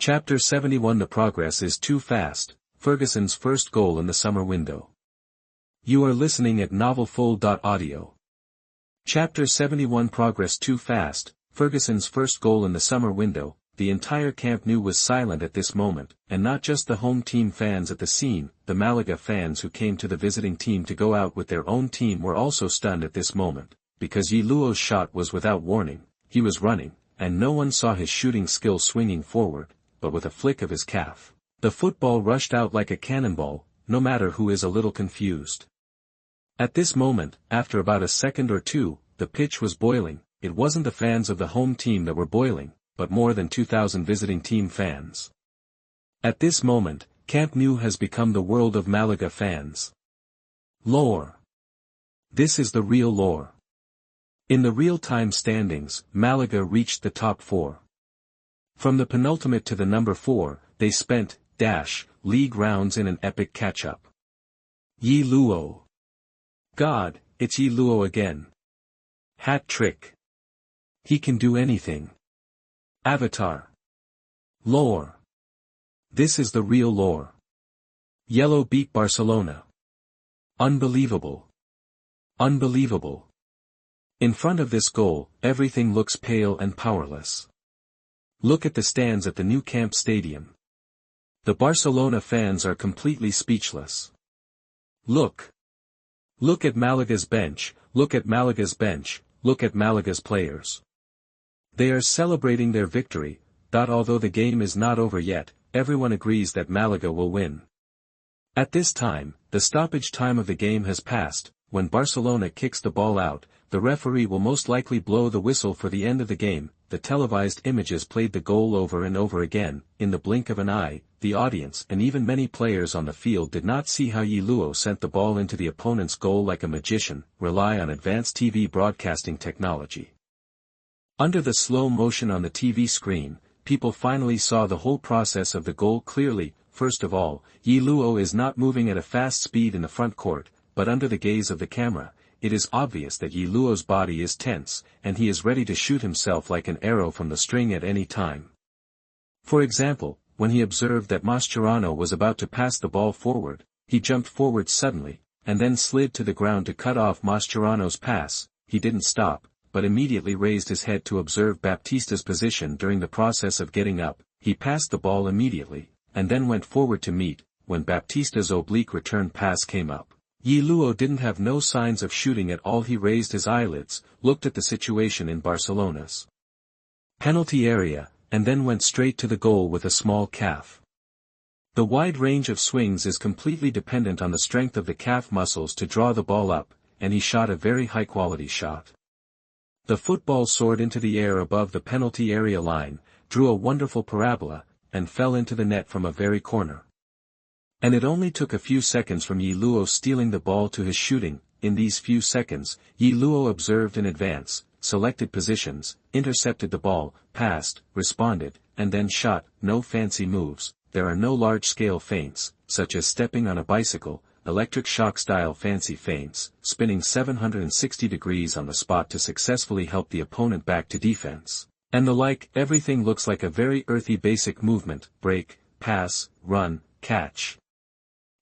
Chapter 71. The progress is too fast, Ferguson's first goal in the summer window. You are listening at novelfull.audio. Chapter 71. Progress too fast, Ferguson's first goal in the summer window. The entire Camp Nou was silent at this moment, and not just the home team fans at the scene, the Malaga fans who came to the visiting team to go out with their own team were also stunned at this moment, because Ye Luo's shot was without warning. He was running, and no one saw his shooting skill swinging forward, but with a flick of his calf, the football rushed out like a cannonball, no matter who is a little confused. At this moment, after about a second or two, the pitch was boiling. It wasn't the fans of the home team that were boiling, but more than 2,000 visiting team fans. At this moment, Camp Nou has become the world of Malaga fans. Lore. This is the real lore. In the real-time standings, Malaga reached the top 4. From the penultimate to the number 4, they spent, league rounds in an epic catch-up. Ye Luo. God, it's Ye Luo again. Hat trick. He can do anything. Avatar. Lore. This is the real lore. Yellow beat Barcelona. Unbelievable. Unbelievable. In front of this goal, everything looks pale and powerless. Look at the stands at the Nou Camp Stadium. The Barcelona fans are completely speechless. Look. Look at Malaga's bench, look at Malaga's bench, look at Malaga's players. They are celebrating their victory, although the game is not over yet, everyone agrees that Malaga will win. At this time, the stoppage time of the game has passed. When Barcelona kicks the ball out, the referee will most likely blow the whistle for the end of the game. The televised images played the goal over and over again. In the blink of an eye, the audience and even many players on the field did not see how Ye Luo sent the ball into the opponent's goal like a magician, rely on advanced TV broadcasting technology. Under the slow motion on the TV screen, people finally saw the whole process of the goal clearly. First of all, Ye Luo is not moving at a fast speed in the front court, but under the gaze of the camera, it is obvious that Ye Luo's body is tense, and he is ready to shoot himself like an arrow from the string at any time. For example, when he observed that Mascherano was about to pass the ball forward, he jumped forward suddenly, and then slid to the ground to cut off Mascherano's pass. He didn't stop, but immediately raised his head to observe Baptista's position during the process of getting up. He passed the ball immediately, and then went forward to meet. When Baptista's oblique return pass came up, Ye Luo didn't have no signs of shooting at all. He raised his eyelids, looked at the situation in Barcelona's penalty area, and then went straight to the goal with a small calf. The wide range of swings is completely dependent on the strength of the calf muscles to draw the ball up, and he shot a very high-quality shot. The football soared into the air above the penalty area line, drew a wonderful parabola, and fell into the net from a very corner. And it only took a few seconds from Ye Luo stealing the ball to his shooting. In these few seconds, Ye Luo observed in advance, selected positions, intercepted the ball, passed, responded, and then shot. No fancy moves, there are no large-scale feints, such as stepping on a bicycle, electric shock-style fancy feints, spinning 760 degrees on the spot to successfully help the opponent back to defense, and the like. Everything looks like a very earthy basic movement: break, pass, run, catch,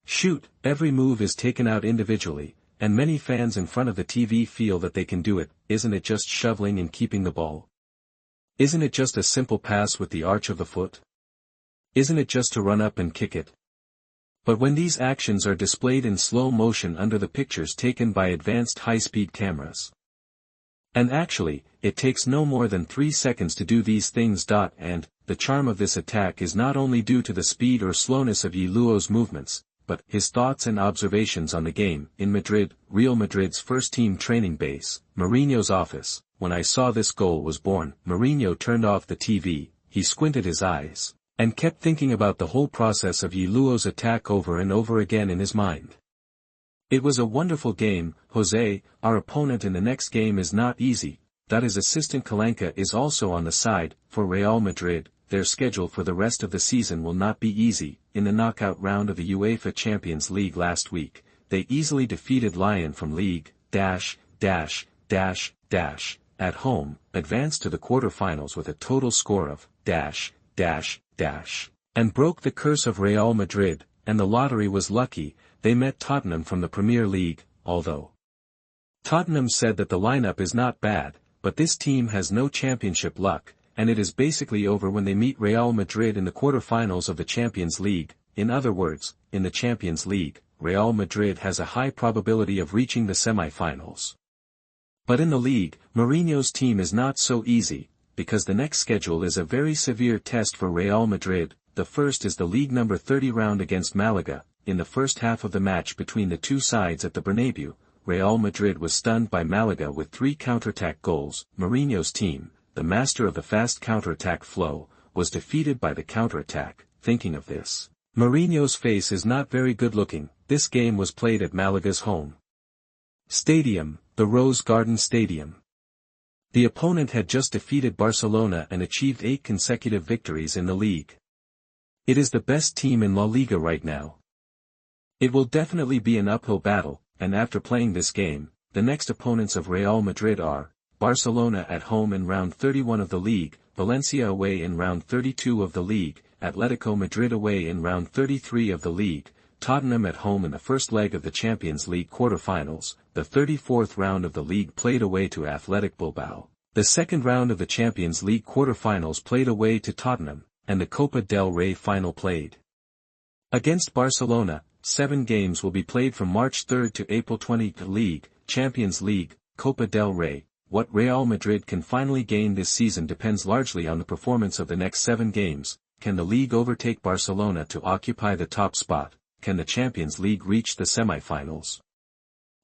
shoot. Every move is taken out individually, and many fans in front of the TV feel that they can do it. Isn't it just shoveling and keeping the ball? Isn't it just a simple pass with the arch of the foot? Isn't it just to run up and kick it? But when these actions are displayed in slow motion under the pictures taken by advanced high-speed cameras. And actually, it takes no more than 3 seconds to do these things. And the charm of this attack is not only due to the speed or slowness of Ye Luo's movements, but his thoughts and observations on the game. In Madrid, Real Madrid's first-team training base, Mourinho's office, when I saw this goal was born. Mourinho turned off the TV, he squinted his eyes, and kept thinking about the whole process of Ye Luo's attack over and over again in his mind. It was a wonderful game, Jose. Our opponent in the next game is not easy. His assistant Kalanka is also on the side. For Real Madrid, their schedule for the rest of the season will not be easy. In the knockout round of the UEFA Champions League last week, they easily defeated Lyon from League, at home, advanced to the quarter-finals with a total score of, and broke the curse of Real Madrid, and the lottery was lucky. They met Tottenham from the Premier League, although Tottenham said that the lineup is not bad, but this team has no championship luck, and it is basically over when they meet Real Madrid in the quarter-finals of the Champions League. In other words, in the Champions League, Real Madrid has a high probability of reaching the semi-finals. But in the league, Mourinho's team is not so easy, because the next schedule is a very severe test for Real Madrid. The first is the league number 30 round against Malaga. In the first half of the match between the two sides at the Bernabeu, Real Madrid was stunned by Malaga with 3 counterattack goals. Mourinho's team, the master of the fast counterattack flow, was defeated by the counterattack. Thinking of this, Mourinho's face is not very good looking. This game was played at Malaga's home stadium, the Rose Garden Stadium. The opponent had just defeated Barcelona and achieved 8 consecutive victories in the league. It is the best team in La Liga right now. It will definitely be an uphill battle, and after playing this game, the next opponents of Real Madrid are Barcelona at home in round 31 of the league, Valencia away in round 32 of the league, Atletico Madrid away in round 33 of the league, Tottenham at home in the first leg of the Champions League quarter-finals, the 34th round of the league played away to Athletic Bilbao, the second round of the Champions League quarter-finals played away to Tottenham, and the Copa del Rey final played against Barcelona. 7 games will be played from March 3 to April 20. The League, Champions League, Copa del Rey. What Real Madrid can finally gain this season depends largely on the performance of the next 7 games. Can the league overtake Barcelona to occupy the top spot? Can the Champions League reach the semi-finals?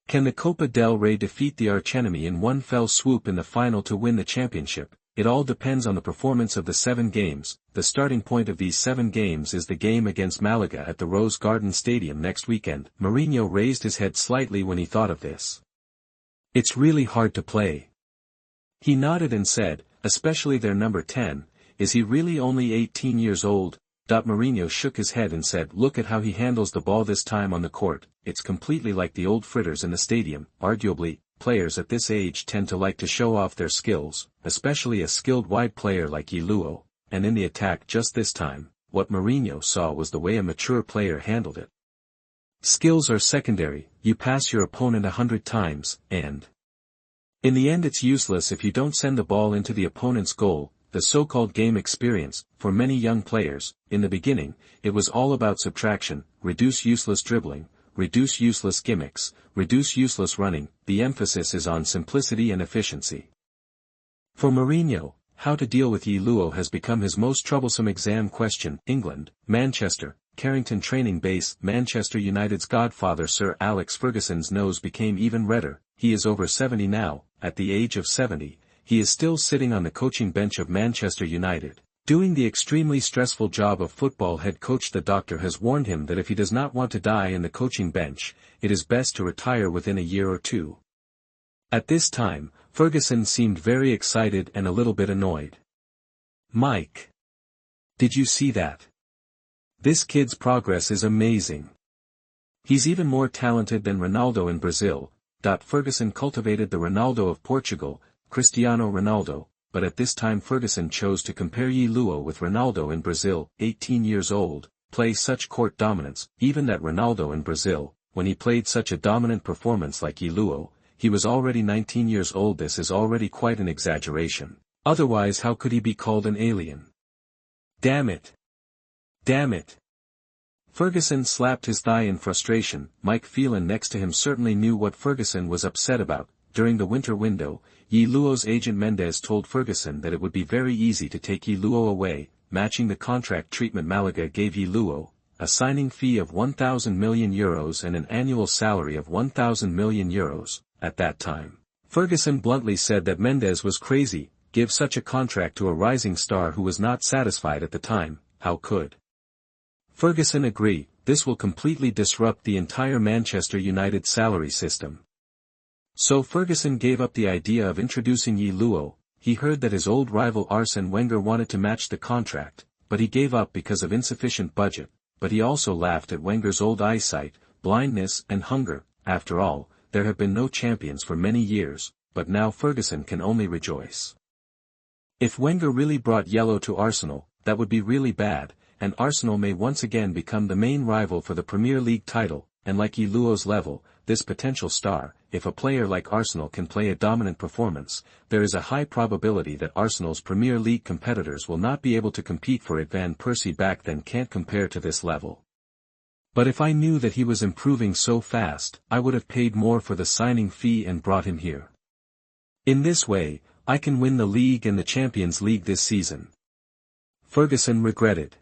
Can the Copa del Rey defeat the archenemy in one fell swoop in the final to win the championship? It all depends on the performance of the 7 games. The starting point of these 7 games is the game against Malaga at the Rose Garden Stadium next weekend. Mourinho raised his head slightly when he thought of this. It's really hard to play. He nodded and said, especially their number 10, is he really only 18 years old? Mourinho shook his head and said, look at how he handles the ball this time on the court. It's completely like the old fritters in the stadium. Arguably, players at this age tend to like to show off their skills, especially a skilled wide player like Ye Luo, and in the attack just this time, what Mourinho saw was the way a mature player handled it. Skills are secondary. You pass your opponent 100 times, and in the end it's useless if you don't send the ball into the opponent's goal. The so-called game experience, for many young players, in the beginning, it was all about subtraction, reduce useless dribbling, reduce useless gimmicks, reduce useless running. The emphasis is on simplicity and efficiency. For Mourinho, how to deal with Ye Luo has become his most troublesome exam question. England, Manchester, Carrington Training Base. Manchester United's godfather Sir Alex Ferguson's nose became even redder. He is over 70 now. At the age of 70, he is still sitting on the coaching bench of Manchester United, doing the extremely stressful job of football head coach. The doctor has warned him that if he does not want to die in the coaching bench, it is best to retire within a year or 2. At this time, Ferguson seemed very excited and a little bit annoyed. Mike, did you see that? This kid's progress is amazing. He's even more talented than Ronaldo in Brazil. Ferguson cultivated the Ronaldo of Portugal, Cristiano Ronaldo, but at this time Ferguson chose to compare Ye Luo with Ronaldo in Brazil. 18 years old, play such court dominance. Even that Ronaldo in Brazil, when he played such a dominant performance like Ye Luo, he was already 19 years old. This is already quite an exaggeration. Otherwise how could he be called an alien? Damn it! Damn it! Ferguson slapped his thigh in frustration. Mike Phelan next to him certainly knew what Ferguson was upset about. During the winter window, Ye Luo's agent Mendes told Ferguson that it would be very easy to take Ye Luo away, matching the contract treatment Malaga gave Ye Luo, a signing fee of €1,000 million and an annual salary of €1,000 million. At that time, Ferguson bluntly said that Mendes was crazy. Give such a contract to a rising star who was not satisfied at the time. How could Ferguson agree? This will completely disrupt the entire Manchester United salary system. So Ferguson gave up the idea of introducing Ye Luo. He heard that his old rival Arsene Wenger wanted to match the contract, but he gave up because of insufficient budget. But he also laughed at Wenger's old eyesight, blindness and hunger. After all, there have been no champions for many years, but now Ferguson can only rejoice. If Wenger really brought yellow to Arsenal, that would be really bad, and Arsenal may once again become the main rival for the Premier League title, and like Ye Luo's level, this potential star, if a player like Arsenal can play a dominant performance, there is a high probability that Arsenal's Premier League competitors will not be able to compete for it. Van Persie back then can't compare to this level. But if I knew that he was improving so fast, I would have paid more for the signing fee and brought him here. In this way, I can win the league and the Champions League this season. Ferguson regretted.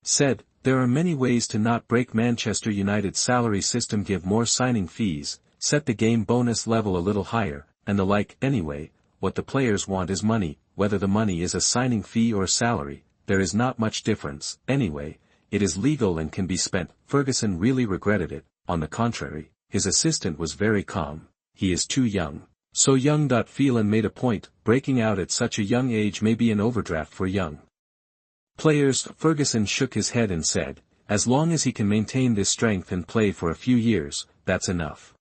Said, there are many ways to not break Manchester United's salary system, give more signing fees, set the game bonus level a little higher, and the like. Anyway, what the players want is money, whether the money is a signing fee or salary, there is not much difference. Anyway, it is legal and can be spent. Ferguson really regretted it. On the contrary, his assistant was very calm. He is too young. So young. Phelan made a point, breaking out at such a young age may be an overdraft for young players. Ferguson shook his head and said, as long as he can maintain this strength and play for a few years, that's enough.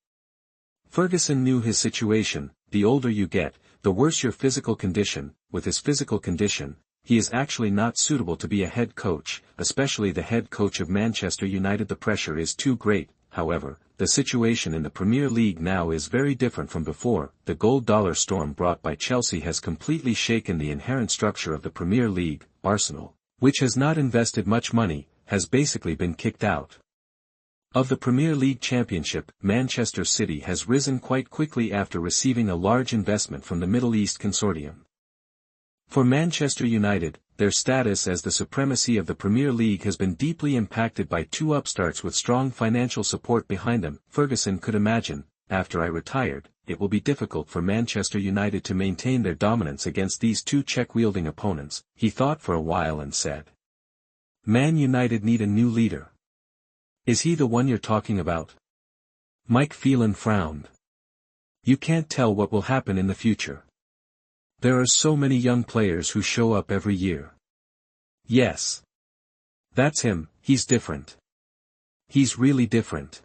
Ferguson knew his situation. The older you get, the worse your physical condition. With his physical condition, he is actually not suitable to be a head coach, especially the head coach of Manchester United. The pressure is too great. However, the situation in the Premier League now is very different from before. The gold-dollar storm brought by Chelsea has completely shaken the inherent structure of the Premier League. Arsenal, which has not invested much money, has basically been kicked out of the Premier League Championship. Manchester City has risen quite quickly after receiving a large investment from the Middle East Consortium. For Manchester United, their status as the supremacy of the Premier League has been deeply impacted by two upstarts with strong financial support behind them. Ferguson could imagine, after I retired, it will be difficult for Manchester United to maintain their dominance against these two check-wielding opponents. He thought for a while and said, Man United need a new leader. Is he the one you're talking about? Mike Phelan frowned. You can't tell what will happen in the future. There are so many young players who show up every year. Yes. That's him. He's different. He's really different.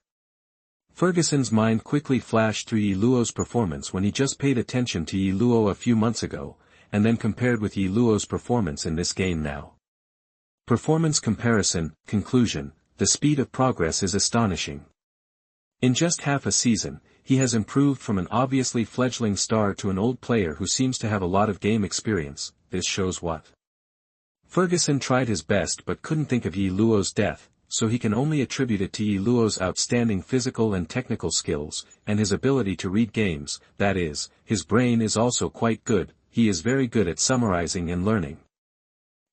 Ferguson's mind quickly flashed through Ye Luo's performance when he just paid attention to Ye Luo a few months ago, and then compared with Ye Luo's performance in this game now. Performance comparison. Conclusion. The speed of progress is astonishing. In just half a season, he has improved from an obviously fledgling star to an old player who seems to have a lot of game experience. This shows what? Ferguson tried his best but couldn't think of Ye Luo's death, so he can only attribute it to Ye Luo's outstanding physical and technical skills, and his ability to read games. That is, his brain is also quite good. He is very good at summarizing and learning,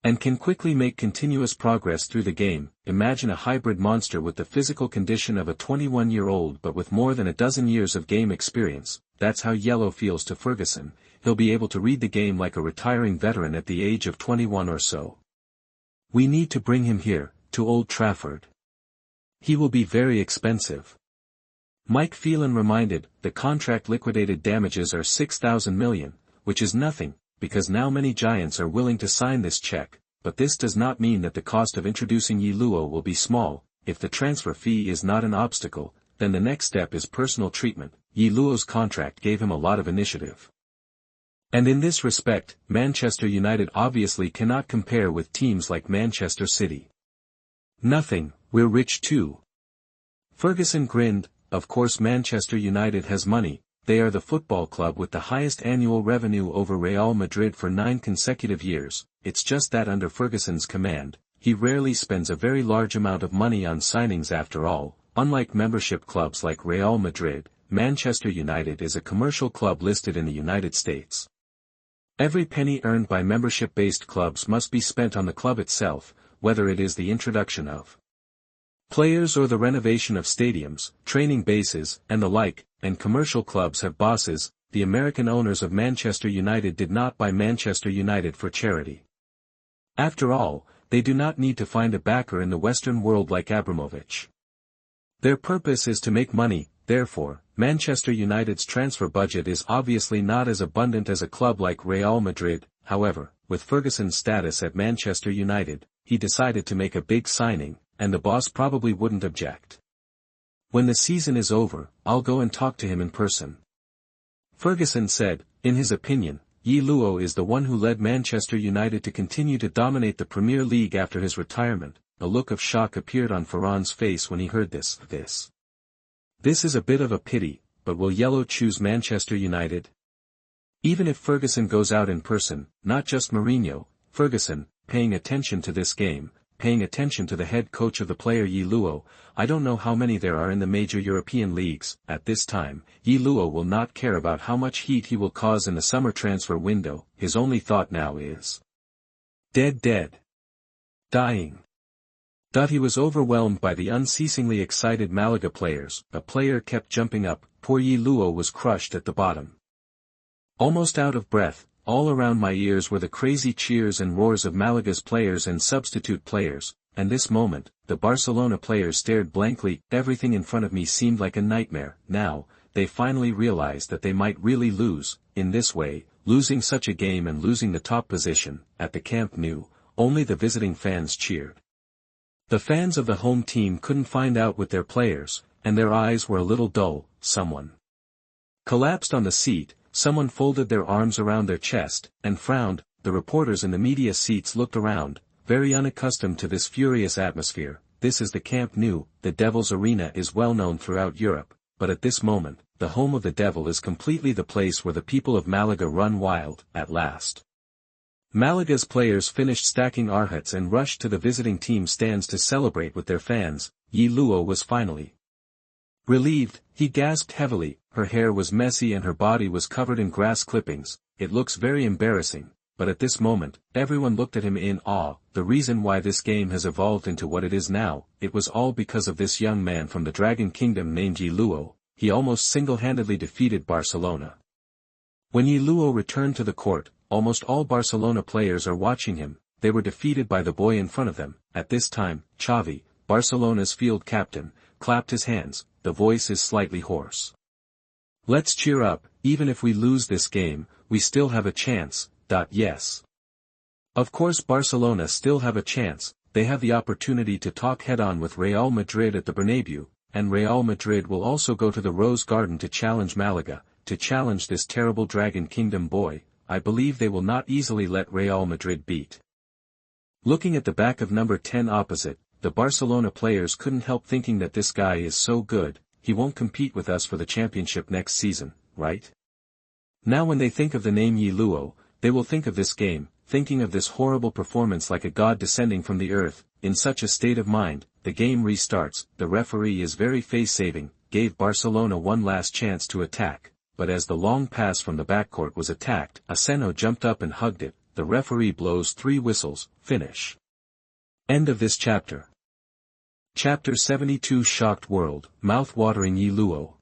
and can quickly make continuous progress through the game. Imagine a hybrid monster with the physical condition of a 21-year-old but with more than a dozen years of game experience. That's how Ye Luo feels to Ferguson. He'll be able to read the game like a retiring veteran at the age of 21 or so. We need to bring him here, to Old Trafford. He will be very expensive. Mike Phelan reminded, the contract liquidated damages are 6,000 million, which is nothing, because now many giants are willing to sign this check, but this does not mean that the cost of introducing Ye Luo will be small. If the transfer fee is not an obstacle, then the next step is personal treatment. Ye Luo's contract gave him a lot of initiative. And in this respect, Manchester United obviously cannot compare with teams like Manchester City. Nothing, we're rich too. Ferguson grinned. Of course Manchester United has money. They are the football club with the highest annual revenue over Real Madrid for 9 consecutive years. It's just that under Ferguson's command, he rarely spends a very large amount of money on signings. After all, unlike membership clubs like Real Madrid, Manchester United is a commercial club listed in the United States. Every penny earned by membership-based clubs must be spent on the club itself, whether it is the introduction of players or the renovation of stadiums, training bases, and the like. And commercial clubs have bosses. The American owners of Manchester United did not buy Manchester United for charity. After all, they do not need to find a backer in the Western world like Abramovich. Their purpose is to make money. Therefore, Manchester United's transfer budget is obviously not as abundant as a club like Real Madrid. However, with Ferguson's status at Manchester United, he decided to make a big signing, and the boss probably wouldn't object. When the season is over, I'll go and talk to him in person. Ferguson said, in his opinion, Ye Luo is the one who led Manchester United to continue to dominate the Premier League after his retirement. A look of shock appeared on Ferran's face when he heard this. This is a bit of a pity, but will Yellow choose Manchester United? Even if Ferguson goes out in person, not just Mourinho, Ferguson, paying attention to this game, paying attention to the head coach of the player Ye Luo, I don't know how many there are in the major European leagues. At this time, Ye Luo will not care about how much heat he will cause in the summer transfer window. His only thought now is dead. Dying. He was overwhelmed by the unceasingly excited Malaga players. A player kept jumping up. Poor Ye Luo was crushed at the bottom. Almost out of breath, all around my ears were the crazy cheers and roars of Malaga's players and substitute players, and this moment, the Barcelona players stared blankly. Everything in front of me seemed like a nightmare. Now, they finally realized that they might really lose. In this way, losing such a game and losing the top position. At the Camp Nou, only the visiting fans cheered. The fans of the home team couldn't find out with their players, and their eyes were a little dull. Someone collapsed on the seat, someone folded their arms around their chest, and frowned. The reporters in the media seats looked around, very unaccustomed to this furious atmosphere. This is the Camp Nou. The Devil's arena is well known throughout Europe, but at this moment, the home of the Devil is completely the place where the people of Malaga run wild. At last, Malaga's players finished stacking arhats and rushed to the visiting team stands to celebrate with their fans. Ye Luo was finally relieved. He gasped heavily. Her hair was messy and her body was covered in grass clippings. It looks very embarrassing, but at this moment, everyone looked at him in awe. The reason why this game has evolved into what it is now, it was all because of this young man from the Dragon Kingdom named Ye Luo. He almost single-handedly defeated Barcelona. When Ye Luo returned to the court, almost all Barcelona players are watching him. They were defeated by the boy in front of them. At this time, Xavi, Barcelona's field captain, clapped his hands. The voice is slightly hoarse. Let's cheer up. Even if we lose this game, we still have a chance. Yes. Of course Barcelona still have a chance. They have the opportunity to talk head-on with Real Madrid at the Bernabeu, and Real Madrid will also go to the Rose Garden to challenge Malaga, to challenge this terrible Dragon Kingdom boy. I believe they will not easily let Real Madrid beat. Looking at the back of number 10 opposite, the Barcelona players couldn't help thinking that this guy is so good, he won't compete with us for the championship next season, right? Now when they think of the name Ye Luo, they will think of this game, thinking of this horrible performance like a god descending from the earth. In such a state of mind, the game restarts. The referee is very face-saving, gave Barcelona one last chance to attack, but as the long pass from the backcourt was attacked, Aseno jumped up and hugged it. The referee blows 3 whistles. Finish. End of this chapter. Chapter 72 Shocked World, Mouth-watering Ye Luo.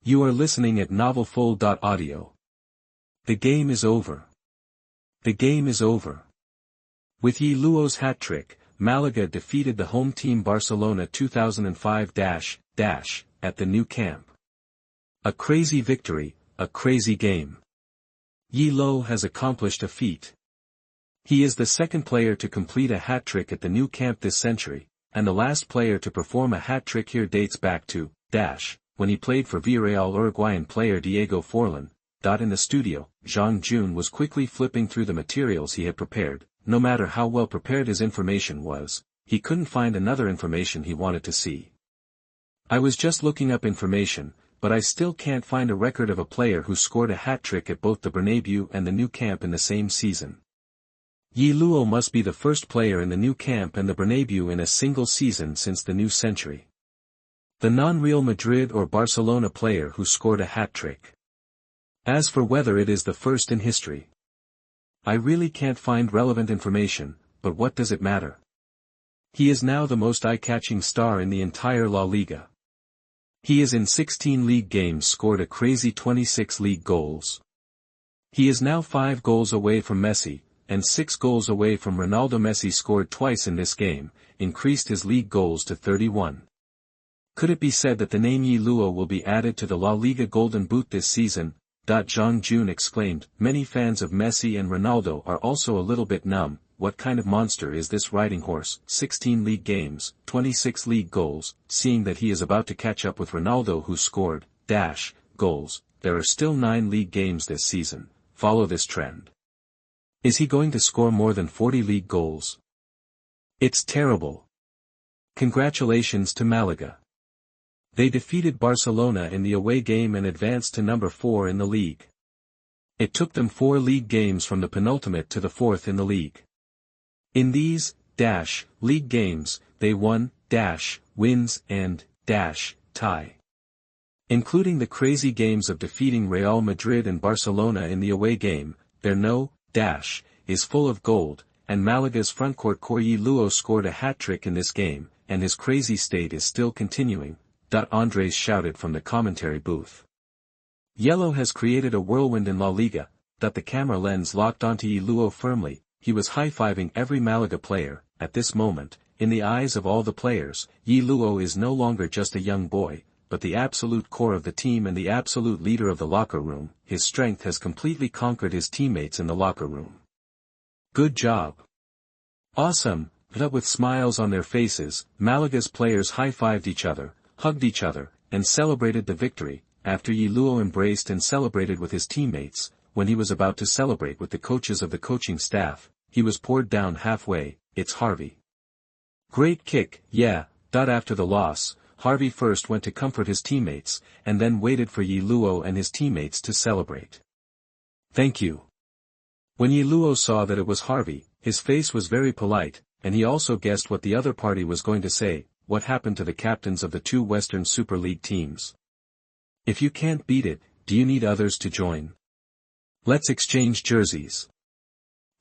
You are listening at novelfull.audio. The game is over. The game is over. With Ye Luo's hat-trick, Malaga defeated the home team Barcelona 2005-, at the Nou Camp. A crazy victory, a crazy game. Ye Luo has accomplished a feat. He is the second player to complete a hat-trick at the Nou Camp this century, and the last player to perform a hat-trick here dates back to, when he played for Villarreal. Uruguayan player Diego Forlan. In the studio, Zhang Jun was quickly flipping through the materials he had prepared. No matter how well prepared his information was, he couldn't find another information he wanted to see. I was just looking up information, but I still can't find a record of a player who scored a hat-trick at both the Bernabeu and the Nou Camp in the same season. Ye Luo must be the first player in the Nou Camp and the Bernabeu in a single season since the new century. The non-Real Madrid or Barcelona player who scored a hat-trick. As for whether it is the first in history, I really can't find relevant information, but what does it matter? He is now the most eye-catching star in the entire La Liga. He is in 16 league games scored a crazy 26 league goals. He is now 5 goals away from Messi, and 6 goals away from Ronaldo. Messi scored twice in this game, increased his league goals to 31. Could it be said that the name Ye Luo will be added to the La Liga Golden Boot this season? Zhang Jun exclaimed. Many fans of Messi and Ronaldo are also a little bit numb. What kind of monster is this riding horse? 16 league games, 26 league goals. Seeing that he is about to catch up with Ronaldo who scored, goals. There are still 9 league games this season. follow this trend. Is he going to score more than 40 league goals? It's terrible. Congratulations to Malaga. They defeated Barcelona in the away game and advanced to number 4 in the league. It took them 4 league games from the penultimate to the 4th in the league. In these, league games, they won, wins and, tie. Including the crazy games of defeating Real Madrid and Barcelona in the away game, their is full of gold, and Malaga's frontcourt core Ye Luo scored a hat-trick in this game, and his crazy state is still continuing, Andres shouted from the commentary booth. Yellow has created a whirlwind in La Liga, the camera lens locked onto Ye Luo firmly. He was high-fiving every Malaga player. At this moment, in the eyes of all the players, Ye Luo is no longer just a young boy, but the absolute core of the team and the absolute leader of the locker room. His strength has completely conquered his teammates in the locker room. Good job. Awesome. With smiles on their faces, Malaga's players high-fived each other, hugged each other, and celebrated the victory. After Ye Luo embraced and celebrated with his teammates, when he was about to celebrate with the coaches of the coaching staff, he was poured down halfway. It's Harvey. Great kick, yeah. After the loss, Harvey first went to comfort his teammates, and then waited for Ye Luo and his teammates to celebrate. Thank you. When Ye Luo saw that it was Harvey, his face was very polite, and he also guessed what the other party was going to say. What happened to the captains of the 2 Western Super League teams? If you can't beat it, do you need others to join? Let's exchange jerseys.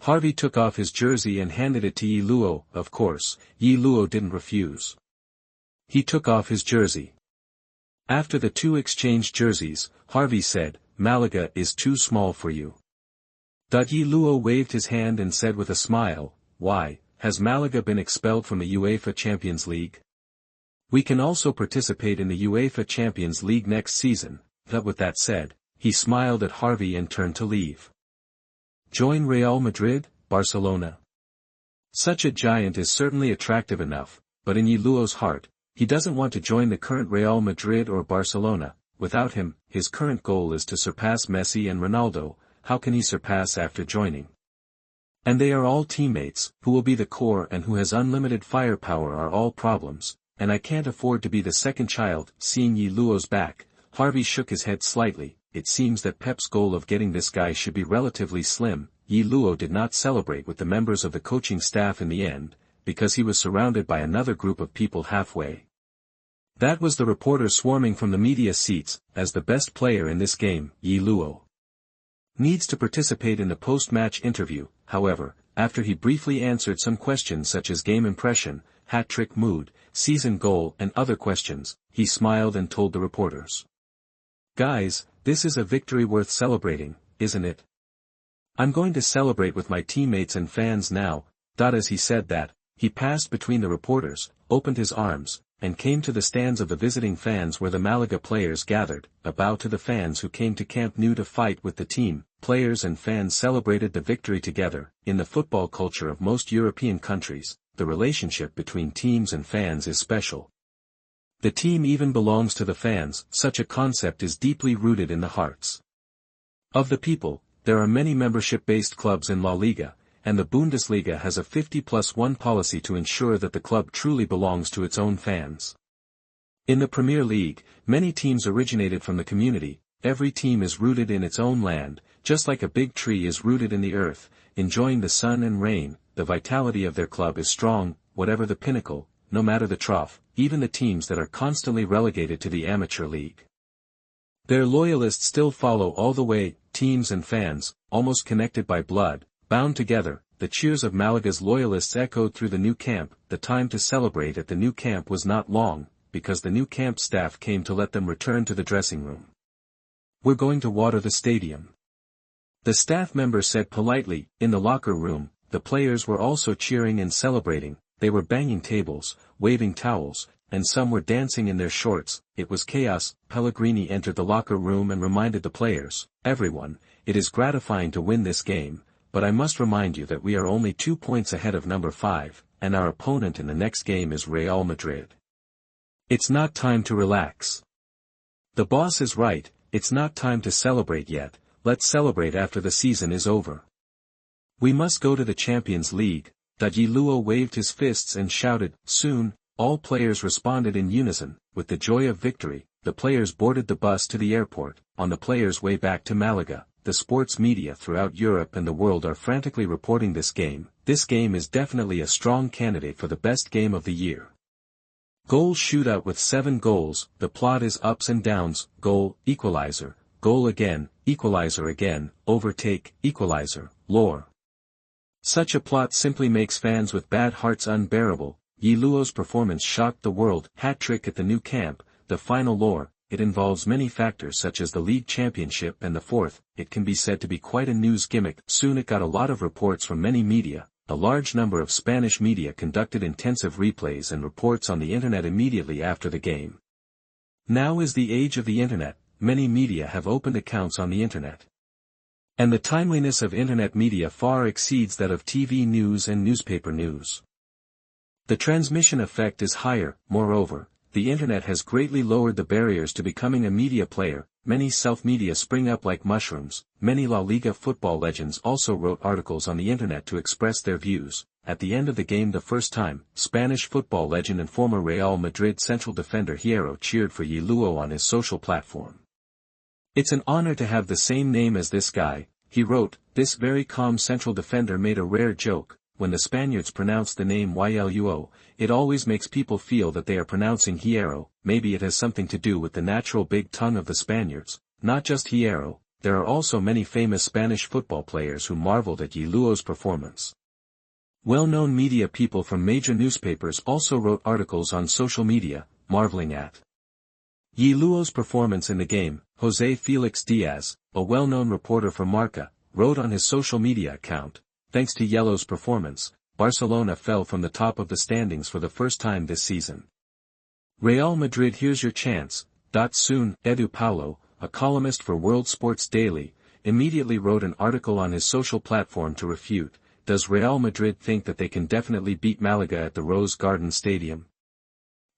Harvey took off his jersey and handed it to Ye Luo. Of course, Ye Luo didn't refuse. He took off his jersey. After the 2 exchanged jerseys, Harvey said, Malaga is too small for you. Ye Luo waved his hand and said with a smile, why, has Malaga been expelled from the UEFA Champions League? We can also participate in the UEFA Champions League next season. With that said, he smiled at Harvey and turned to leave. Join Real Madrid, Barcelona. Such a giant is certainly attractive enough, but in Ye Luo's heart, he doesn't want to join the current Real Madrid or Barcelona. Without him, his current goal is to surpass Messi and Ronaldo. How can he surpass after joining? And they are all teammates, who will be the core and who has unlimited firepower are all problems, and I can't afford to be the second child. Seeing Ye Luo's back, Harvey shook his head slightly. It seems that Pep's goal of getting this guy should be relatively slim. Ye Luo did not celebrate with the members of the coaching staff in the end, because he was surrounded by another group of people halfway. That was the reporters swarming from the media seats. As the best player in this game, Ye Luo needs to participate in the post-match interview. However, after he briefly answered some questions such as game impression, hat-trick mood, season goal and other questions, he smiled and told the reporters, guys, this is a victory worth celebrating, isn't it? I'm going to celebrate with my teammates and fans now. As he said that, he passed between the reporters, opened his arms, and came to the stands of the visiting fans where the Malaga players gathered. A bow to the fans who came to Camp Nou to fight with the team. Players and fans celebrated the victory together. In the football culture of most European countries, the relationship between teams and fans is special. The team even belongs to the fans. Such a concept is deeply rooted in the hearts of the people. There are many membership-based clubs in La Liga, and the Bundesliga has a 50+1 policy to ensure that the club truly belongs to its own fans. In the Premier League, many teams originated from the community. Every team is rooted in its own land, just like a big tree is rooted in the earth, enjoying the sun and rain. The vitality of their club is strong, whatever the pinnacle, no matter the trough, even the teams that are constantly relegated to the amateur league. Their loyalists still follow all the way. Teams and fans, almost connected by blood, bound together. The cheers of Malaga's loyalists echoed through the new camp. The time to celebrate at the new camp was not long, because the new camp staff came to let them return to the dressing room. We're going to water the stadium, the staff member said politely. In the locker room, the players were also cheering and celebrating. They were banging tables, waving towels, and some were dancing in their shorts. It was chaos. Pellegrini entered the locker room and reminded the players, everyone, it is gratifying to win this game, but I must remind you that we are only 2 points ahead of number 5, and our opponent in the next game is Real Madrid. It's not time to relax. The boss is right, it's not time to celebrate yet. let's celebrate after the season is over. We must go to the Champions League. Ye Luo waved his fists and shouted, soon. All players responded in unison. With the joy of victory, the players boarded the bus to the airport. On the players' way back to Malaga, the sports media throughout Europe and the world are frantically reporting this game. This game is definitely a strong candidate for the best game of the year. Goal shootout with 7 goals, the plot is ups and downs, goal, equalizer, goal again, equalizer again, overtake, equalizer, lore. Such a plot simply makes fans with bad hearts unbearable. Ye Luo's performance shocked the world. Hat-trick at the new camp, the final lore. It involves many factors such as the league championship and the fourth. It can be said to be quite a news gimmick. Soon it got a lot of reports from many media. A large number of Spanish media conducted intensive replays and reports on the internet immediately after the game. Now is the age of the internet. Many media have opened accounts on the internet. And the timeliness of internet media far exceeds that of TV news and newspaper news. The transmission effect is higher. Moreover, the internet has greatly lowered the barriers to becoming a media player. Many self-media spring up like mushrooms. Many La Liga football legends also wrote articles on the internet to express their views. At the end of the game the first time, Spanish football legend and former Real Madrid central defender Ye Luo cheered for Ye Luo on his social platform. It's an honor to have the same name as this guy, he wrote. This very calm central defender made a rare joke. When the Spaniards pronounce the name Ye Luo, it always makes people feel that they are pronouncing Hierro. Maybe it has something to do with the natural big tongue of the Spaniards. Not just Hierro, there are also many famous Spanish football players who marveled at Ye Luo's performance. Well-known media people from major newspapers also wrote articles on social media, marveling at Ye Luo's performance in the game. José Felix Diaz, a well-known reporter for Marca, wrote on his social media account, thanks to Ye Luo's performance, Barcelona fell from the top of the standings for the first time this season. Real Madrid, here's your chance. Soon, Edu Paulo, a columnist for World Sports Daily, immediately wrote an article on his social platform to refute, does Real Madrid think that they can definitely beat Malaga at the Rose Garden Stadium?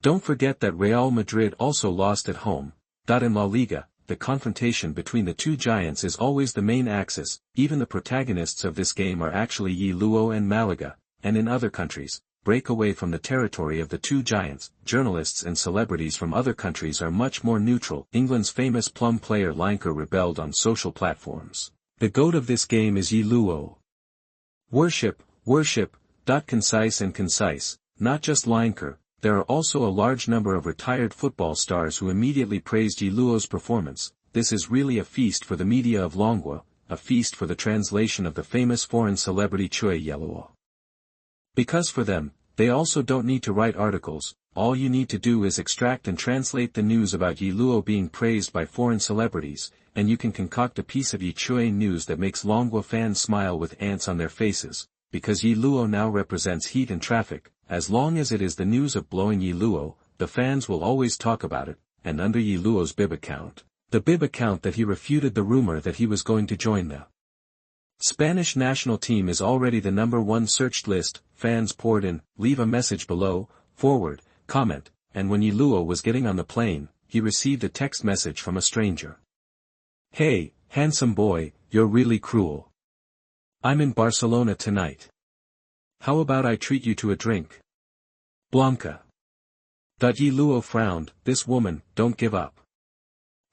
Don't forget that Real Madrid also lost at home. In La Liga, the confrontation between the two giants is always the main axis. Even the protagonists of this game are actually Ye Luo and Malaga, and in other countries, break away from the territory of the two giants. Journalists and celebrities from other countries are much more neutral. England's famous plum player Lineker rebelled on social platforms. The goat of this game is Ye Luo. Worship. Concise and concise, not just Lineker. There are also a large number of retired football stars who immediately praised Ye Luo's performance. This is really a feast for the media of Longwa, a feast for the translation of the famous foreign celebrity Chui Ye Luo. Because for them, they also don't need to write articles. All you need to do is extract and translate the news about Ye Luo being praised by foreign celebrities, and you can concoct a piece of Ye Chui news that makes Longwa fans smile with ants on their faces. Because Ye Luo now represents heat and traffic, as long as it is the news of blowing Ye Luo, the fans will always talk about it. And under Ye Luo's bib account, the bib account that he refuted the rumor that he was going to join the Spanish national team is already the #1 searched list. Fans poured in, leave a message below, forward, comment, and when Ye Luo was getting on the plane, he received a text message from a stranger. Hey, handsome boy, you're really cruel. I'm in Barcelona tonight. How about I treat you to a drink? Blanca. Ye Luo frowned, this woman, don't give up.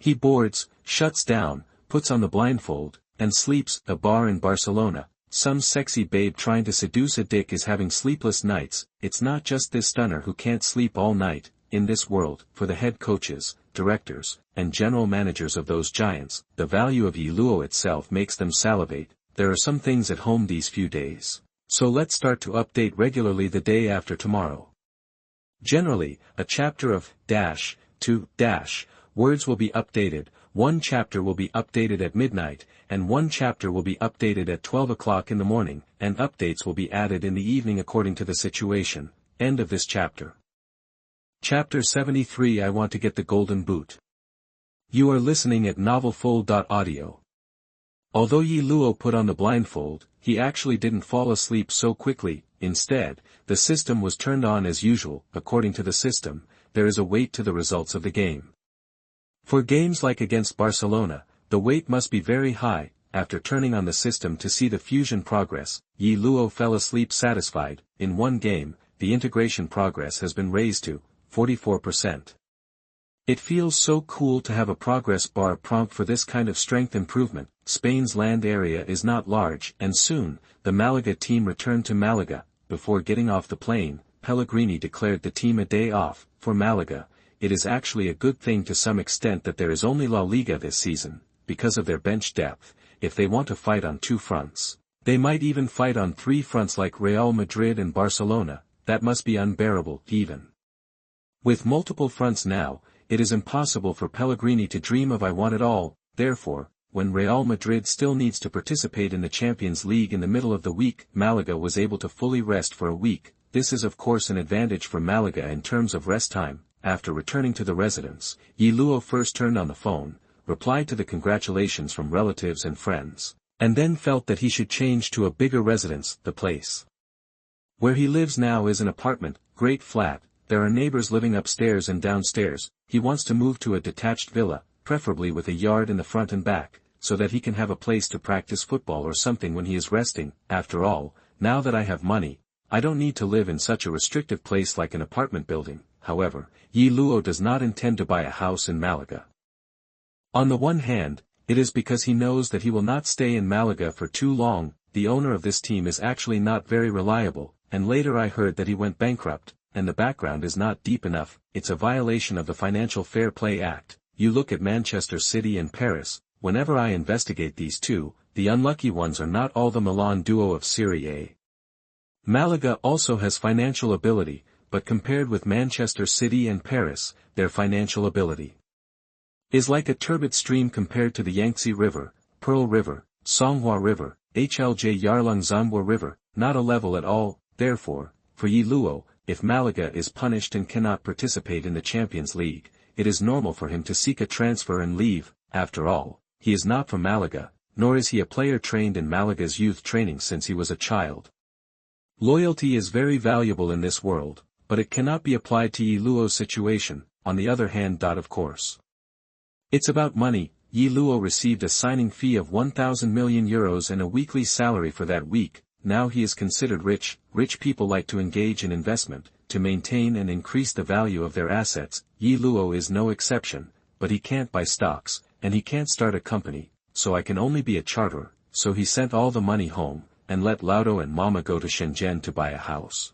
He boards, shuts down, puts on the blindfold, and sleeps. A bar in Barcelona, some sexy babe trying to seduce a dick is having sleepless nights. It's not just this stunner who can't sleep all night. In this world, for the head coaches, directors, and general managers of those giants, the value of Ye Luo itself makes them salivate. There are some things at home these few days. So let's start to update regularly the day after tomorrow. Generally, a chapter of words will be updated. One chapter will be updated at midnight, and one chapter will be updated at 12 o'clock in the morning, and updates will be added in the evening according to the situation. End of this chapter. Chapter 73. I want to get the golden boot. You are listening at novelfull.audio. Although Ye Luo put on the blindfold, he actually didn't fall asleep so quickly. Instead, the system was turned on as usual. According to the system, there is a wait to the results of the game. For games like against Barcelona, The weight must be very high. After turning on the system to see the fusion progress, Ye Luo fell asleep satisfied. In one game, the integration progress has been raised to 44%. It feels so cool to have a progress bar prompt for this kind of strength improvement. Spain's land area is not large, and soon, the Malaga team returned to Malaga. Before getting off the plane, Pellegrini declared the team a day off. For Malaga, it is actually a good thing to some extent that there is only La Liga this season, because of their bench depth. If they want to fight on 2 fronts, they might even fight on 3 fronts like Real Madrid and Barcelona. That must be unbearable, even. With multiple fronts now, it is impossible for Pellegrini to dream of "I want it all." Therefore, when Real Madrid still needs to participate in the Champions League in the middle of the week, Malaga was able to fully rest for a week. This is of course an advantage for Malaga in terms of rest time. After returning to the residence, Ye Luo first turned on the phone, replied to the congratulations from relatives and friends, and then felt that he should change to a bigger residence. The place where he lives now is an apartment, great flat. There are neighbors living upstairs and downstairs. He wants to move to a detached villa, preferably with a yard in the front and back, so that he can have a place to practice football or something when he is resting. After all, now that I have money, I don't need to live in such a restrictive place like an apartment building. However, Ye Luo does not intend to buy a house in Malaga. On the one hand, it is because he knows that he will not stay in Malaga for too long. The owner of this team is actually not very reliable, and later I heard that he went bankrupt, and the background is not deep enough. It's a violation of the Financial Fair Play Act. You look at Manchester City and Paris. Whenever I investigate these two, the unlucky ones are not all the Milan duo of Serie A. Malaga also has financial ability, but compared with Manchester City and Paris, their financial ability is like a turbid stream compared to the Yangtze River, Pearl River, Songhua River, Hlj Yarlung Zambwa River, not a level at all. Therefore, for Ye Luo, if Malaga is punished and cannot participate in the Champions League, it is normal for him to seek a transfer and leave. After all, he is not from Malaga, nor is he a player trained in Malaga's youth training since he was a child. Loyalty is very valuable in this world, but it cannot be applied to Ye Luo's situation. On the other hand, of course, it's about money. Ye Luo received a signing fee of 1,000 million euros and a weekly salary for that week. Now he is considered rich. Rich people like to engage in investment, to maintain and increase the value of their assets. Ye Luo is no exception, but he can't buy stocks, and he can't start a company, so I can only be a charterer. So he sent all the money home, and let Laudo and Mama go to Shenzhen to buy a house.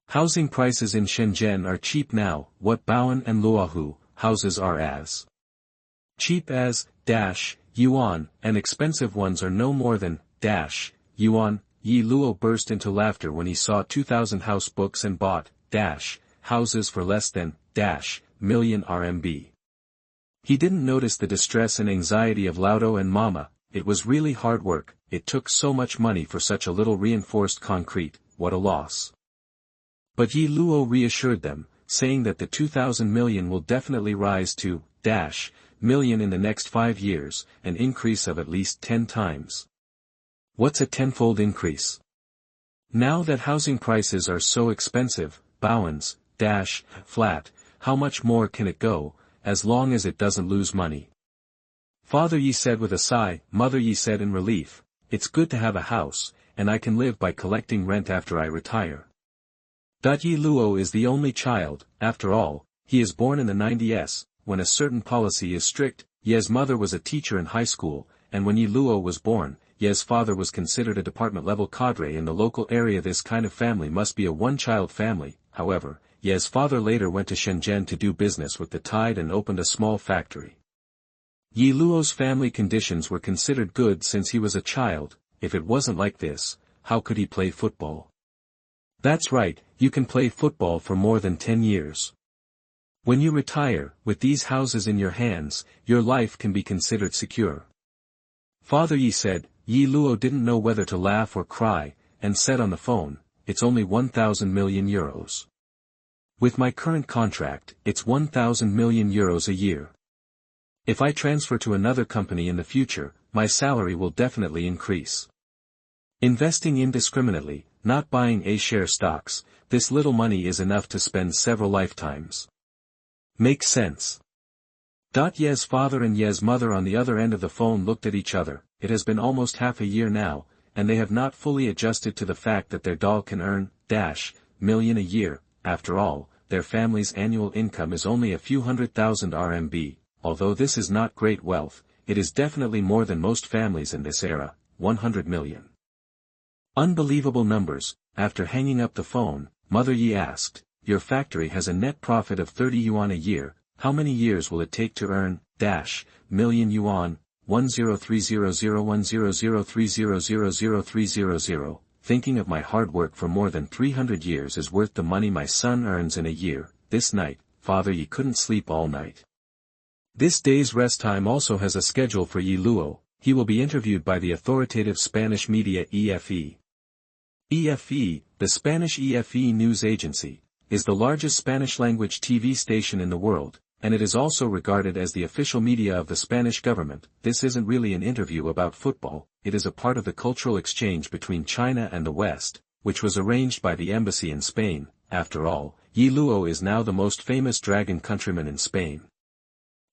Housing prices in Shenzhen are cheap now. What Baoan and Luohu houses are as cheap as yuan, and expensive ones are no more than yuan. Ye Luo burst into laughter when he saw 2,000 house books and bought houses for less than million RMB. He didn't notice the distress and anxiety of Laudo and Mama. It was really hard work. It took so much money for such a little reinforced concrete. What a loss. But Ye Luo reassured them, saying that the 2,000 million will definitely rise to million in the next 5 years, an increase of at least 10 times. What's a tenfold increase? Now that housing prices are so expensive, Baoan's flat, how much more can it go, as long as it doesn't lose money? Father Ye said with a sigh. Mother Ye said in relief, it's good to have a house, and I can live by collecting rent after I retire. Ye Luo is the only child. After all, he is born in the 90s, when a certain policy is strict. Ye's mother was a teacher in high school, and when Ye Luo was born, Ye's father was considered a department-level cadre in the local area. This kind of family must be a one-child family. However, Ye's father later went to Shenzhen to do business with the tide and opened a small factory. Ye Luo's family conditions were considered good since he was a child. If it wasn't like this, how could he play football? That's right, you can play football for more than 10 years. When you retire, with these houses in your hands, your life can be considered secure. Father Ye said. Ye Luo didn't know whether to laugh or cry, and said on the phone, it's only 1,000 million euros. With my current contract, it's 1,000 million euros a year. If I transfer to another company in the future, my salary will definitely increase. Investing indiscriminately, not buying A-share stocks, this little money is enough to spend several lifetimes. Makes sense. Ye's father and Ye's mother on the other end of the phone looked at each other. It has been almost half a year now, and they have not fully adjusted to the fact that their doll can earn, million a year. After all, their family's annual income is only a few 100,000 RMB, although this is not great wealth, it is definitely more than most families in this era, 100 million. Unbelievable numbers. After hanging up the phone, Mother Ye asked, your factory has a net profit of 30 yuan a year, how many years will it take to earn, million yuan, 1030010030003000? Thinking of my hard work for more than 300 years is worth the money my son earns in a year. This night, Father Ye couldn't sleep all night. This day's rest time also has a schedule for Ye Luo. He will be interviewed by the authoritative Spanish media EFE. EFE, the Spanish EFE news agency, is the largest Spanish-language TV station in the world, and it is also regarded as the official media of the Spanish government. This isn't really an interview about football, it is a part of the cultural exchange between China and the West, which was arranged by the embassy in Spain. After all, Ye Luo is now the most famous dragon countryman in Spain.